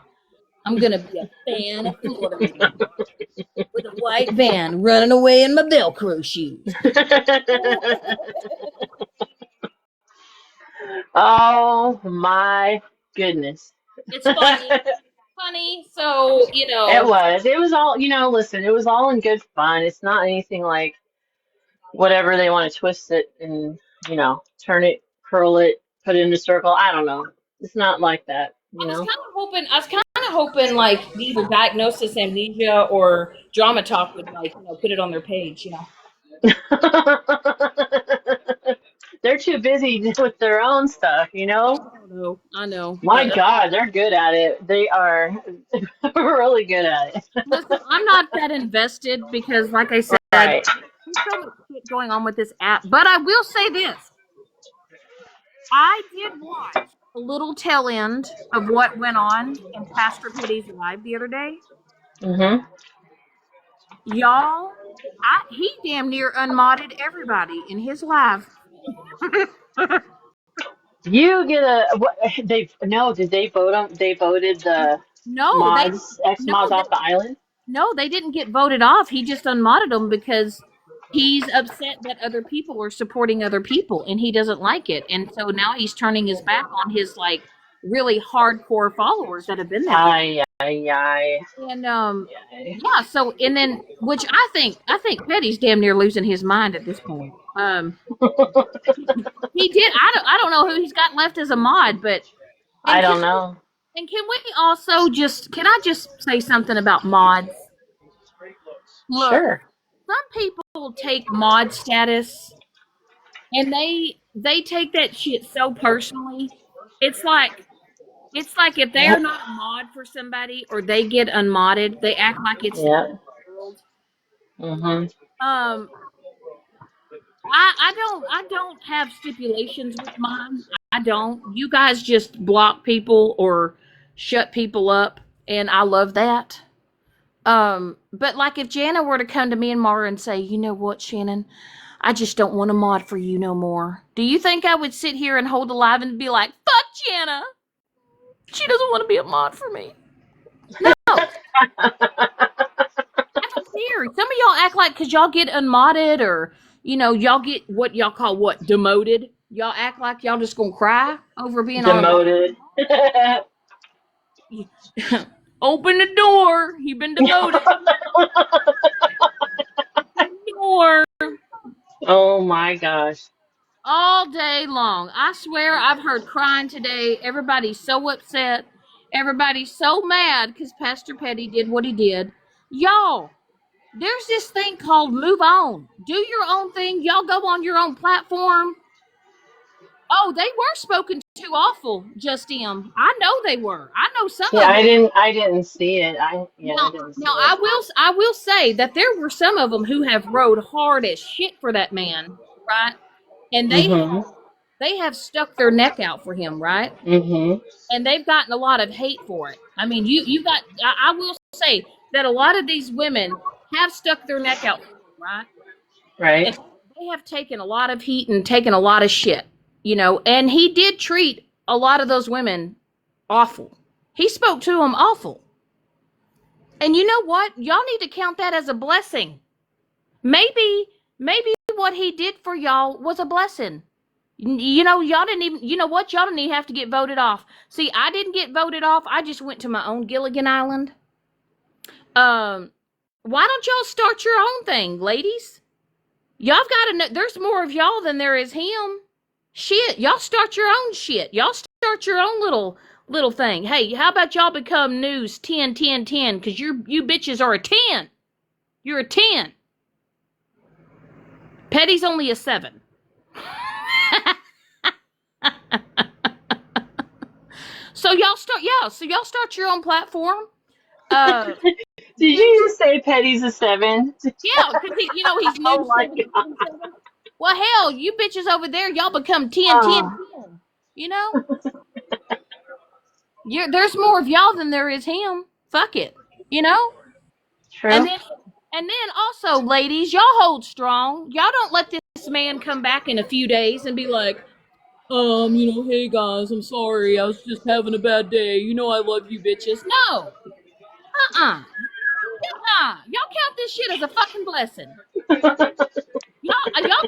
I'm going to be a fan of Florida man with a white van running away in my Velcro shoes. Oh my goodness. It's funny. Funny. So, It was all, listen, it was all in good fun. It's not anything like whatever they want to twist it and, turn it, curl it, put it in a circle. I don't know. It's not like that, I was kind of hoping like either diagnosis amnesia or drama talk would like, put it on their page, They're too busy with their own stuff, I know. My God, they're good at it. They are really good at it. Listen, I'm not that invested because, like I said, Right. there's so much shit going on with this app. But I will say this. I did watch a little tail end of what went on in Pastor Petty's live the other day. Mm-hmm. Y'all, he damn near unmodded everybody in his live. You get did they vote them? They voted the ex-mods off the island? No, they didn't get voted off. He just unmodded them because he's upset that other people are supporting other people and he doesn't like it. And so now he's turning his back on his like really hardcore followers that have been there. Aye. And yeah, so and then which I think Petty's damn near losing his mind at this point. He did. I don't know who he's got left as a mod, but I don't know. And can we also can I just say something about mods? Look, sure. Some people take mod status and they take that shit so personally. It's like if they're not a mod for somebody or they get unmodded, they act like it's the world. Mm-hmm. I don't have stipulations with mine. I don't. You guys just block people or shut people up, and I love that. But like if Jana were to come to me and Mara and say, you know what, Shannon, I just don't want a mod for you no more. Do you think I would sit here and hold alive and be like, fuck Jana? She doesn't want to be a mod for me. No. I don't care. Some of y'all act like because y'all get unmodded or, y'all get what y'all call demoted. Y'all act like y'all just gonna cry over being demoted. Open the door. You've been demoted. Door. Oh my gosh. All day long. I swear I've heard crying today. Everybody's so upset. Everybody's so mad because Pastor Petty did what he did. Y'all, there's this thing called move on. Do your own thing. Y'all go on your own platform. Oh, they were spoken to awful, Justin. I know they were. I know some of them. I didn't see it. I didn't see it. I will say that there were some of them who have rode hard as shit for that man, right? And they have stuck their neck out for him, right? Mm-hmm. And they've gotten a lot of hate for it. I mean, I will say that a lot of these women have stuck their neck out for him, right? Right. And they have taken a lot of heat and taken a lot of shit, and he did treat a lot of those women awful. He spoke to them awful. And you know what? Y'all need to count that as a blessing. Maybe what he did for y'all was a blessing. Y'all didn't even, y'all didn't even have to get voted off. See, I didn't get voted off. I just went to my own Gilligan Island. Why don't y'all start your own thing, ladies? Y'all got to know, there's more of y'all than there is him. Shit, y'all start your own shit. Y'all start your own little thing. Hey, how about y'all become news 10, 10, 10? Because you bitches are a 10. You're a 10. Petty's only a 7. So y'all start your own platform. Did you just say Petty's a 7? Yeah, because he's new. Oh my God. Well, hell, you bitches over there, y'all become 10, 10, 10. There's more of y'all than there is him. Fuck it. True. And then also, ladies, y'all hold strong. Y'all don't let this this man come back in a few days and be like, hey guys, I'm sorry, I was just having a bad day. You know I love you bitches. No. Uh-uh. Y'all count this shit as a fucking blessing. Y'all,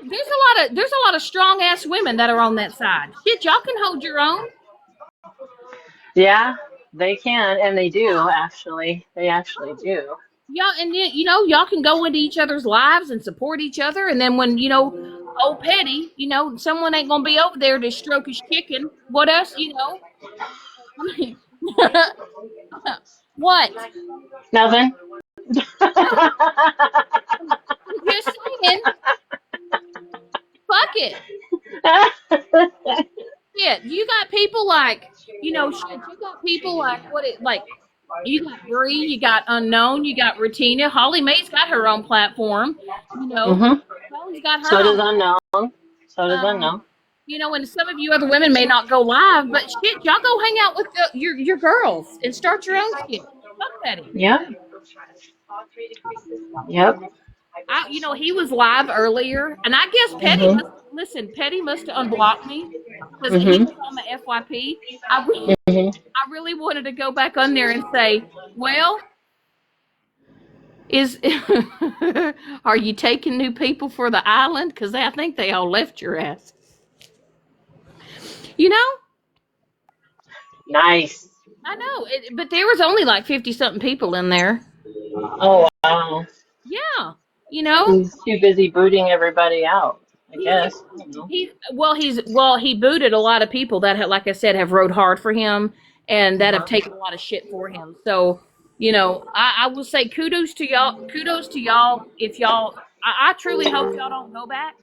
there's a lot of strong ass women that are on that side. Shit, y'all can hold your own. Yeah, they can, and they do, actually. They actually do. Y'all, and then, y'all can go into each other's lives and support each other. And then when, old Petty, someone ain't gonna be over there to stroke his chicken. What else, I mean, what? Nothing. I'm just saying, fuck it. Shit, you got people like, shit, you got people like, you got Bree, you got Unknown, you got Retina. Holly Mae's got her own platform, Mm-hmm. Holly's got her So does own. Unknown. So does Um, Unknown. and some of you other women may not go live, but shit, y'all go hang out with your girls and start your own shit. Fuck Petty. Yep. Yep. He was live earlier, and I guess Mm-hmm. Petty must have unblocked me because he Mm-hmm. was on the FYP. I Mm-hmm. really wanted to go back on there and say, well, is are you taking new people for the island? Because I think they all left your ass. You know? Nice. I know, but there was only like 50-something people in there. Oh, wow. Yeah, He's too busy booting everybody out, I he guess. I don't know. he booted a lot of people that had, like I said, have rode hard for him and that have taken a lot of shit for him. So, I will say kudos to y'all. Kudos to y'all if y'all. I truly hope y'all don't go back.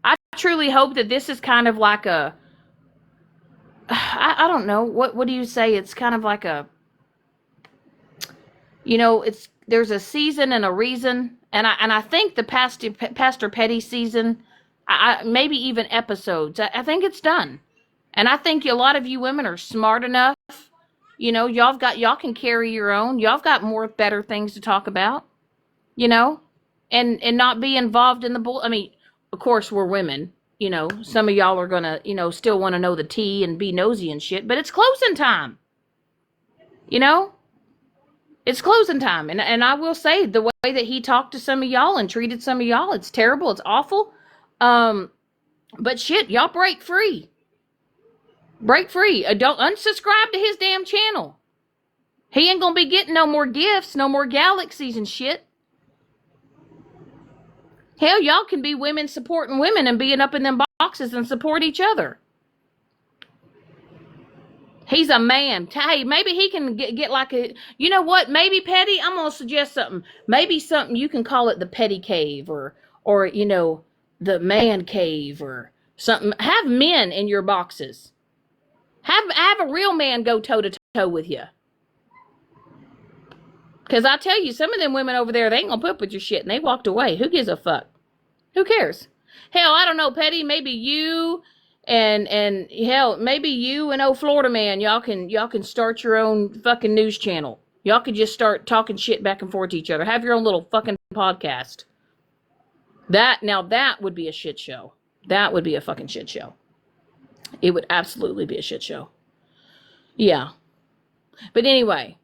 I truly hope that this is kind of like a. I don't know what do you say? It's kind of like a. There's a season and a reason, and I think the Pastor Petty season, maybe even episodes. I think it's done, and I think a lot of you women are smart enough. Y'all can carry your own. Y'all got more better things to talk about. And not be involved in the bull. I mean, of course we're women. Some of y'all are gonna still want to know the tea and be nosy and shit, but it's closing time. You know. It's closing time, and I will say the way that he talked to some of y'all and treated some of y'all, it's terrible, it's awful. But shit, y'all break free. Break free. Don't unsubscribe to his damn channel. He ain't gonna be getting no more gifts, no more galaxies and shit. Hell, y'all can be women supporting women and being up in them boxes and support each other. He's a man. Hey, maybe he can get like a, you know what? Maybe Petty, I'm going to suggest something. Maybe something, you can call it the Petty Cave or the Man Cave or something. Have men in your boxes. Have a real man go toe to toe with you. Because I tell you, some of them women over there, they ain't going to put up with your shit and they walked away. Who gives a fuck? Who cares? Hell, I don't know, Petty, maybe you and hell, maybe you and old Florida man, y'all can start your own fucking news channel. Y'all could just start talking shit back and forth to each other. Have your own little fucking podcast. That would be a shit show. That would be a fucking shit show. It would absolutely be a shit show. Yeah. But anyway,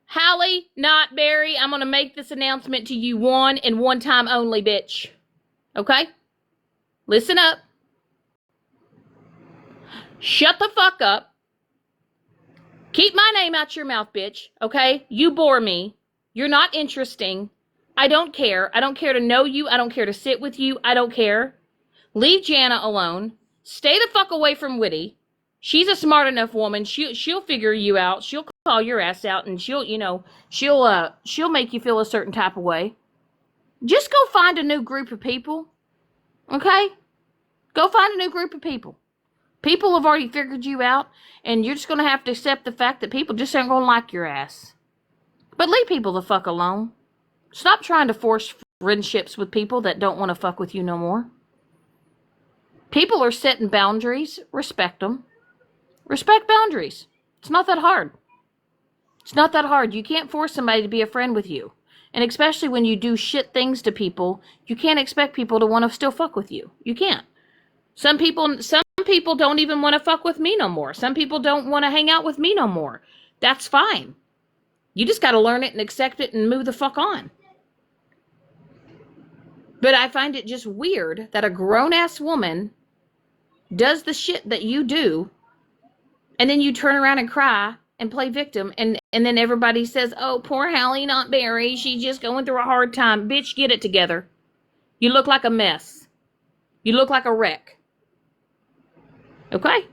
Hallie, not Barry, I'm gonna make this announcement to you one and one time only, bitch. Okay? Listen up. Shut the fuck up. Keep my name out your mouth, bitch. Okay? You bore me. You're not interesting. I don't care. I don't care to know you. I don't care to sit with you. I don't care. Leave Jana alone. Stay the fuck away from Whitty. She's a smart enough woman. She'll figure you out. She'll call your ass out and she'll make you feel a certain type of way. Just go find a new group of people. Okay? Go find a new group of people. People have already figured you out, and you're just going to have to accept the fact that people just aren't going to like your ass. But leave people the fuck alone. Stop trying to force friendships with people that don't want to fuck with you no more. People are setting boundaries. Respect them. Respect boundaries. It's not that hard. It's not that hard. You can't force somebody to be a friend with you. And especially when you do shit things to people, you can't expect people to want to still fuck with you. You can't. Some people don't even want to fuck with me no more. Some people don't want to hang out with me no more. That's fine. You just got to learn it and accept it and move the fuck on. But I find it just weird that a grown-ass woman does the shit that you do, and then you turn around and cry and play victim, and then everybody says, oh, poor Hallie, not Barry, she's just going through a hard time. Bitch, get it together. You look like a mess. You look like a wreck. Okay?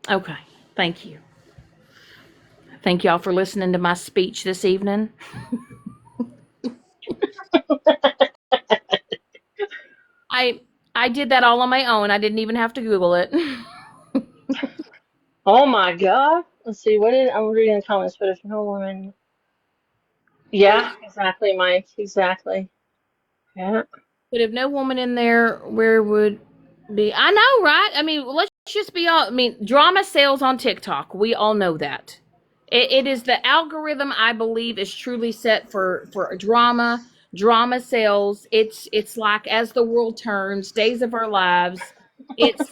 Okay. Thank you. Thank y'all for listening to my speech this evening. I did that all on my own. I didn't even have to Google it. Oh my God. Let's see. I'm reading the comments, but if no woman. Yeah, exactly, Mike. Exactly. Yeah. But if no woman in there, where would be? I know, right? I mean, let's just be all. I mean, drama sells on TikTok. We all know that. It is the algorithm, I believe, is truly set for drama. Drama sells. It's like As the World Turns, Days of Our Lives. It's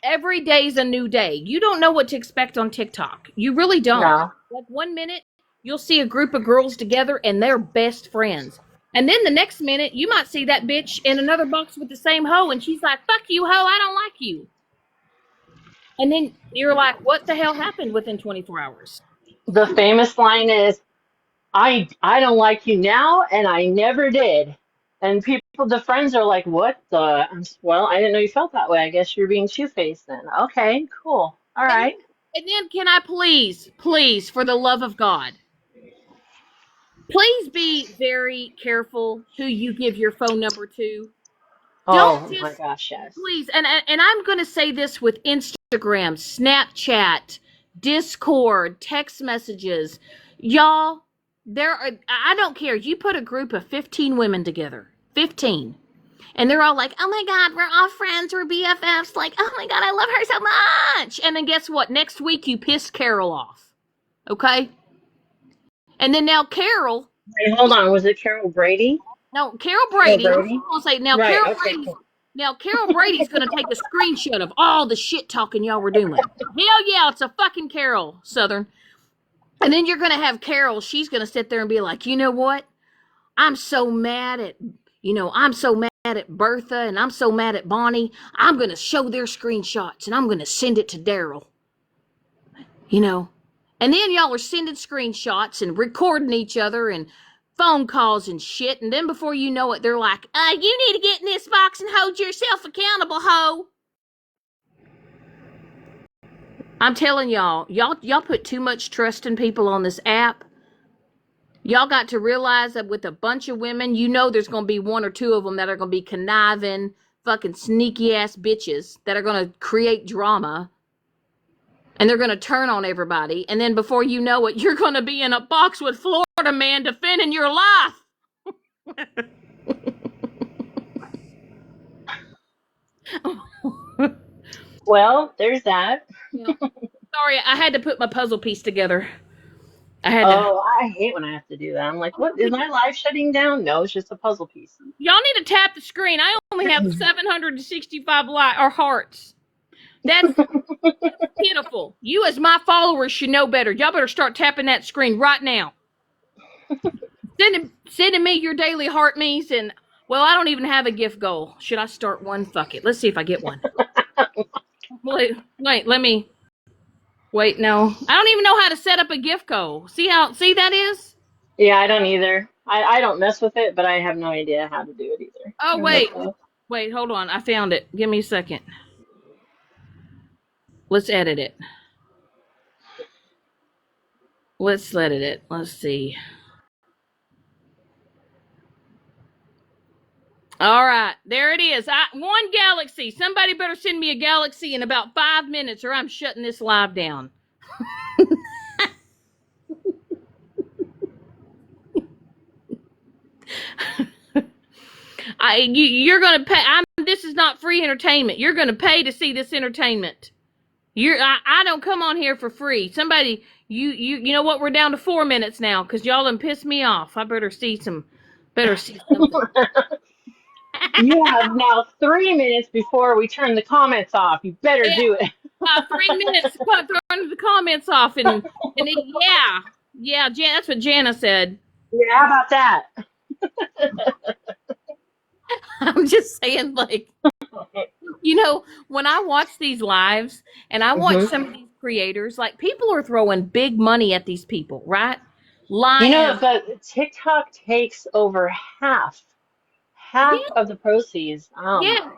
every day's a new day. You don't know what to expect on TikTok. You really don't. No. Like 1 minute, you'll see a group of girls together and they're best friends. And then the next minute, you might see that bitch in another box with the same hoe, and she's like, fuck you, hoe, I don't like you. And then you're like, what the hell happened within 24 hours? The famous line is, I don't like you now, and I never did. And the friends are like, what the? Well, I didn't know you felt that way. I guess you're being two-faced then. Okay, cool. All right. And then can I please, for the love of God, please be very careful who you give your phone number to. Oh my gosh, yes. Please, and I'm going to say this with Instagram, Snapchat, Discord, text messages. Y'all, I don't care. You put a group of 15 women together, 15, and they're all like, oh my God, we're all friends, we're BFFs. Like, oh my God, I love her so much. And then guess what? Next week, you pissed Carol off. Okay? And then now Carol. Wait, hold on. Was it Carol Brady? No, Carol Brady. Carol Brady? I'm gonna say now. Right, Carol okay, Brady. cool. Now Carol Brady's gonna take a screenshot of all the shit talking y'all were doing. Hell yeah, it's a fucking Carol Southern. And then you're gonna have Carol. She's gonna sit there and be like, you know what? I'm so mad at Bertha, and I'm so mad at Bonnie. I'm gonna show their screenshots, and I'm gonna send it to Daryl. You know. And then y'all are sending screenshots and recording each other and phone calls and shit. And then before you know it, they're like, you need to get in this box and hold yourself accountable, ho. I'm telling y'all put too much trust in people on this app. Y'all got to realize that with a bunch of women, you know there's going to be one or two of them that are going to be conniving, fucking sneaky ass bitches that are going to create drama. And they're going to turn on everybody. And then before you know it, you're going to be in a box with Florida man defending your life. Well, there's that. Yeah. Sorry, I had to put my puzzle piece together. I hate when I have to do that. I'm like, what? Is my life shutting down? No, it's just a puzzle piece. Y'all need to tap the screen. I only have 765 hearts. That's pitiful. You as my followers should know better. Y'all better start tapping that screen right now. Sending me your daily heart me's, and well, I don't even have a gift goal. Should I start one? Fuck it. Let's see if I get one. Wait, let me. Wait, no. I don't even know how to set up a gift goal. See that is? Yeah, I don't either. I don't mess with it, but I have no idea how to do it either. Oh, wait, hold on. I found it. Give me a second. Let's edit it. Let's edit it. Let's see. All right, there it is. One galaxy. Somebody better send me a galaxy in about 5 minutes, or I'm shutting this live down. You're gonna pay. This is not free entertainment. You're gonna pay to see this entertainment. I don't come on here for free. Somebody, You know what? We're down to 4 minutes now because y'all done pissed me off. I better see something. You have now 3 minutes before we turn the comments off. You better Yeah, do it. 3 minutes to cut throwing the comments off yeah, that's what Jana said. Yeah, how about that? I'm just saying, like, when I watch these lives and I watch Hmm. some of these creators, like, people are throwing big money at these people, right? You know, Lying. but TikTok takes over half Yeah, of the proceeds. yeah.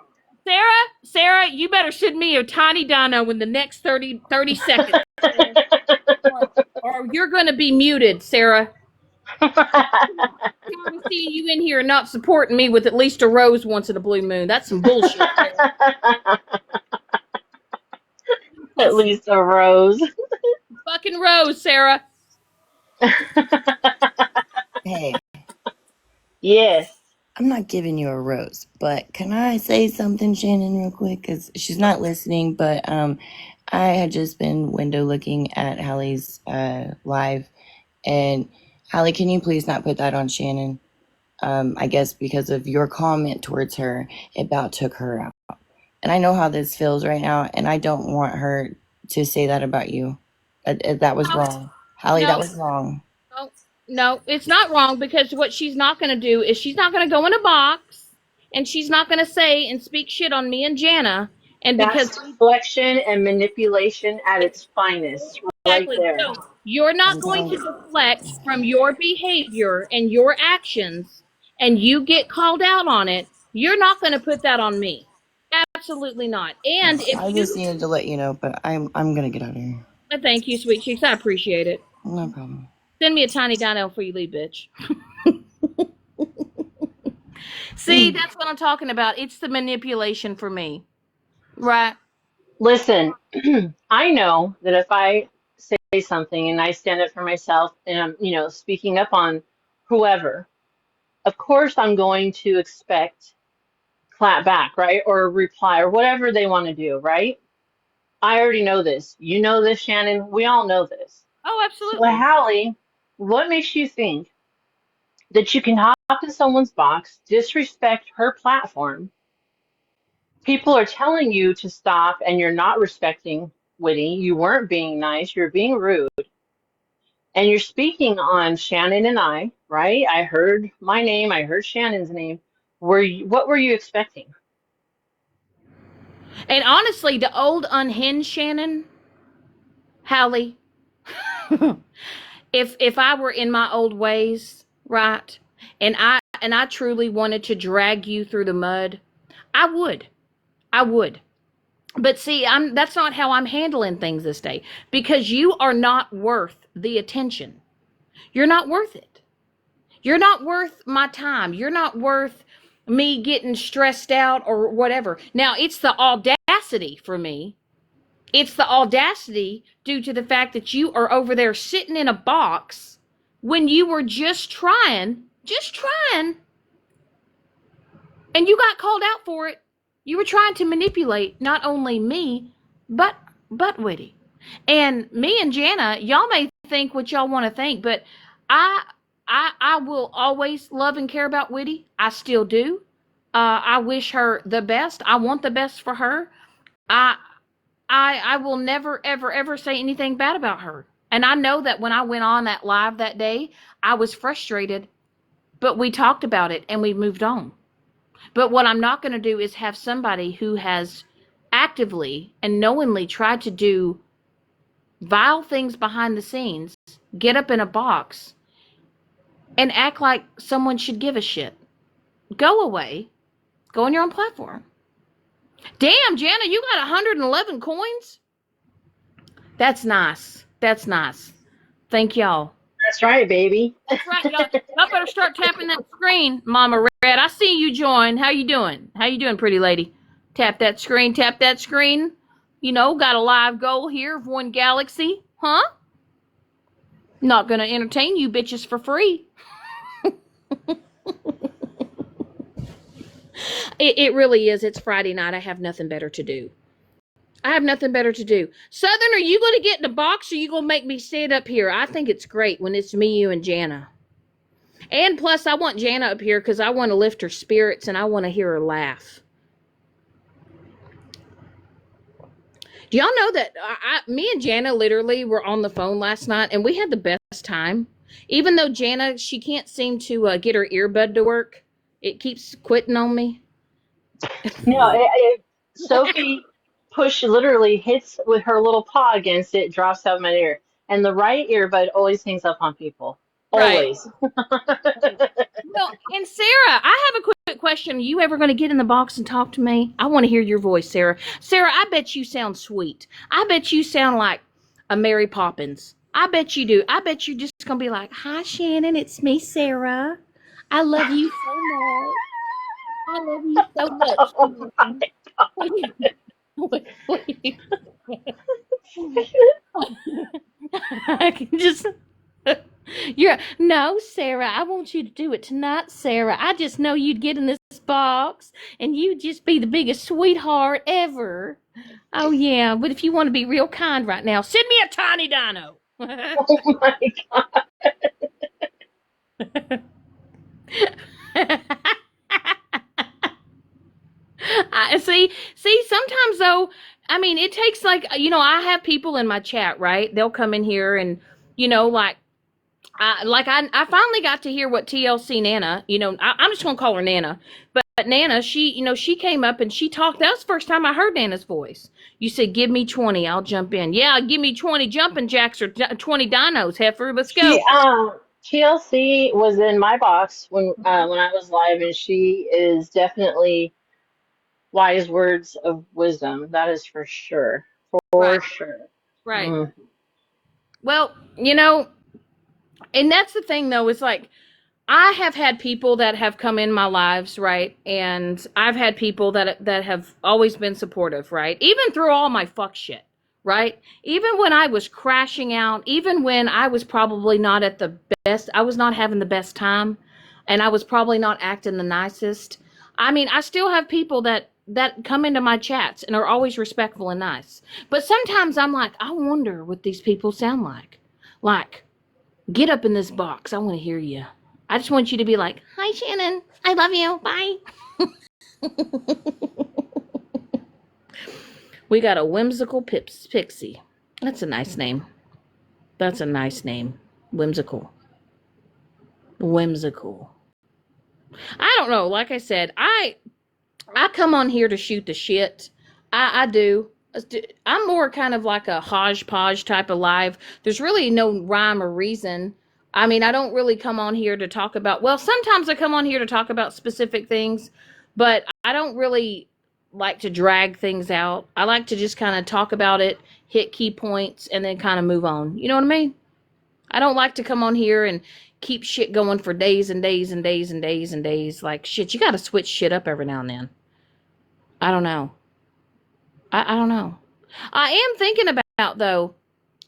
Sarah, you better send me a tiny dino in the next 30 seconds. Okay? Or you're going to be muted, Sarah. Tired of seeing you in here and not supporting me with at least a rose once in a blue moon. That's some bullshit, Sarah. At That's some least a rose. fucking rose, Sarah. Hey, Yes. I'm not giving you a rose, but can I say something, Shannon, real quick? Because she's not listening, but I had just been window looking at Hallie's live, and Hallie, can you please not put that on Shannon? I guess because of your comment towards her, it about took her out. And I know how this feels right now, and I don't want her to say that about you. That was No, wrong. Hallie, that no, was wrong. no, no. It's not wrong because what she's not going to do is she's not going to go in a box and she's not going to say and speak shit on me and Jana. And because That's deflection and manipulation at its finest, right exactly. there. So you're not going to Sometimes deflect from your behavior and your actions and you get called out on it. You're not going to put that on me. Absolutely not. And if I just you, needed to let you know, but I'm gonna get out of here. thank you, sweet cheeks. I appreciate it. No problem. Send me a tiny dino before you leave, bitch. See, that's what I'm talking about. It's the manipulation for me. Right. Listen, I know that if I say something and I stand up for myself and I'm, speaking up on whoever, of course I'm going to expect clap back, right? Or a reply or whatever they want to do, right? I already know this. You know this, Shannon. We all know this. Oh, So, absolutely. Hallie, what makes you think that you can hop in someone's box, disrespect her platform? People are telling you to stop and you're not respecting Witty. You weren't being nice, you're being rude. And you're speaking on Shannon and I, right? I heard my name, I heard Shannon's name. What were you expecting? And honestly, the old unhinged Shannon, Hallie, if I were in my old ways, right, and I truly wanted to drag you through the mud, I would. I would. But see, that's not how I'm handling things this day because you are not worth the attention. You're not worth it. You're not worth my time. You're not worth me getting stressed out or whatever. Now, it's the audacity for me. It's the audacity due to the fact that you are over there sitting in a box when you were just trying, and you got called out for it. You were trying to manipulate not only me, but Witty. And me and Jana, y'all may think what y'all want to think, but I I will always love and care about Witty. I still do. I wish her the best. I want the best for her. I I will never ever ever say anything bad about her. And I know that when I went on that live that day, I was frustrated, but we talked about it and we moved on. But what I'm not going to do is have somebody who has actively and knowingly tried to do vile things behind the scenes get up in a box and act like someone should give a shit. Go away. Go on your own platform. Damn, Jana, you got 111 coins? That's nice. That's nice. Thank y'all. That's right, baby. That's right, y'all better start tapping that screen, Mama Red. I see you join. How you doing? How you doing, pretty lady? Tap that screen, tap that screen. Got a live goal here of one galaxy. Huh? Not gonna entertain you bitches for free. It really is. It's Friday night. I have nothing better to do. I have nothing better to do. Southern, are you going to get in the box or are you going to make me stand up here? I think it's great when it's me, you, and Jana. And plus, I want Jana up here because I want to lift her spirits and I want to hear her laugh. Do y'all know that me and Jana literally were on the phone last night and we had the best time? Even though Jana, she can't seem to get her earbud to work. It keeps quitting on me. No, Sophie literally hits with her little paw against it, drops out of my ear. And the right earbud always hangs up on people. Right. Always. Well, and Sarah, I have a quick question. Are you ever going to get in the box and talk to me? I want to hear your voice, Sarah. Sarah, I bet you sound sweet. I bet you sound like a Mary Poppins. I bet you do. I bet you're just going to be like, "Hi, Shannon. It's me, Sarah. I love you so much. I love you so much." Oh my I can just you're no, Sarah. I want you to do it tonight, Sarah. I just know you'd get in this box and you'd just be the biggest sweetheart ever. Oh yeah, but if you want to be real kind right now, send me a tiny dino. oh my God. I see. Sometimes though, I mean, it takes like I have people in my chat, right? They'll come in here and like I finally got to hear what TLC Nana, I'm just gonna call her Nana, but Nana, she came up and she talked. That was the first time I heard Nana's voice. You said, "Give me 20, I'll jump in." Yeah, give me 20 jumping jacks or 20 dinos, heifer. Let's go. TLC was in my box when I was live, and she is definitely wise words of wisdom. That is for sure. For Right, sure. right. Mm. Well, and that's the thing though. Is like I have had people that have come in my lives, right? And I've had people that have always been supportive, right? Even through all my fuck shit, right? Even when I was crashing out, even when I was probably not at the best, I was not having the best time, and I was probably not acting the nicest. I mean, I still have people that come into my chats and are always respectful and nice. But sometimes I'm like, I wonder what these people sound like. Like, get up in this box. I want to hear you. I just want you to be like, "Hi, Shannon. I love you. Bye." We got a whimsical pixie. That's a nice name. That's a nice name. Whimsical. Whimsical. I don't know. Like I said, I come on here to shoot the shit. I do. I'm more kind of like a hodgepodge type of live. There's really no rhyme or reason. I mean, I don't really come on here to talk about, well, sometimes I come on here to talk about specific things, but I don't really like to drag things out. I like to just kind of talk about it, hit key points, and then kind of move on. You know what I mean? I don't like to come on here and keep shit going for days and days and days and days and days. Like, shit, you got to switch shit up every now and then. I don't know. I don't know. I am thinking about, though,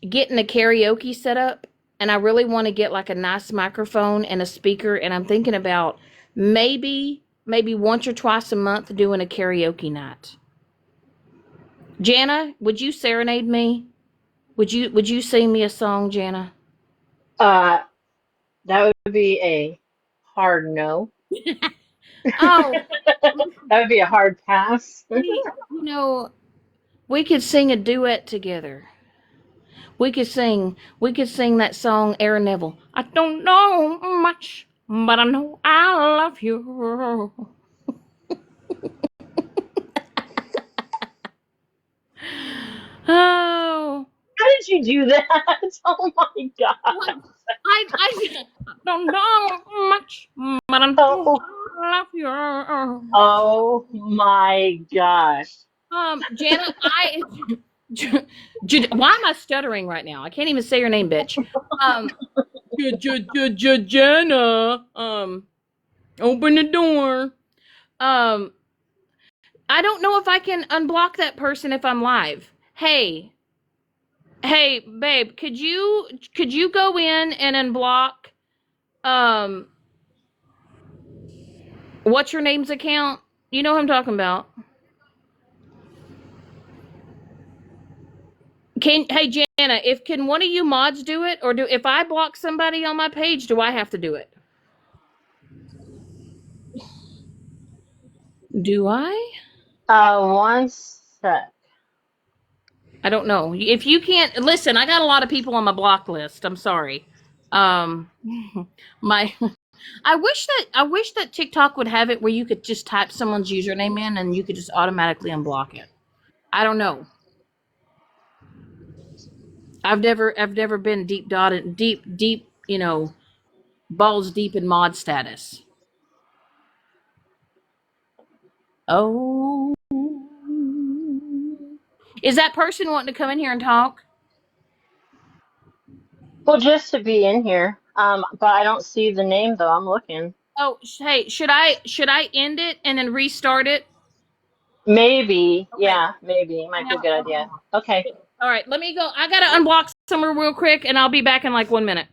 getting a karaoke set up, and I really want to get like a nice microphone and a speaker, and I'm thinking about maybe once or twice a month doing a karaoke night. Jana, would you serenade me? Would you sing me a song, Jana? Uh, that would be a hard no. Oh, That would be a hard pass. we, we could sing a duet together. We could sing that song, Aaron Neville. I don't know much, but I know I love you. Oh, How did you do that? Oh my what? God. I don't know much, but I know Oh, I love you. oh my gosh. Janet, why am I stuttering right now? I can't even say your name, bitch. Um, Jenna, open the door. Um, I don't know if I can unblock that person if I'm live. Hey, babe, could you go in and unblock um what's your name's account? You know who I'm talking about. Hey Jana, can one of you mods do it, or if I block somebody on my page, do I have to do it? Do I? One sec. I don't know. If you can't listen, I got a lot of people on my block list. I'm sorry. My I wish that TikTok would have it where you could just type someone's username in and you could just automatically unblock it. I don't know. I've never been deep, balls deep in mod status. Oh, is that person wanting to come in here and talk? Well, just to be in here. But I don't see the name though. I'm looking. Oh, hey, should I end it and then restart it? Maybe. Okay. Yeah, maybe. Might be a Now, good idea. Okay. all right, let me go. I gotta unblock somewhere real quick, and I'll be back in like 1 minute.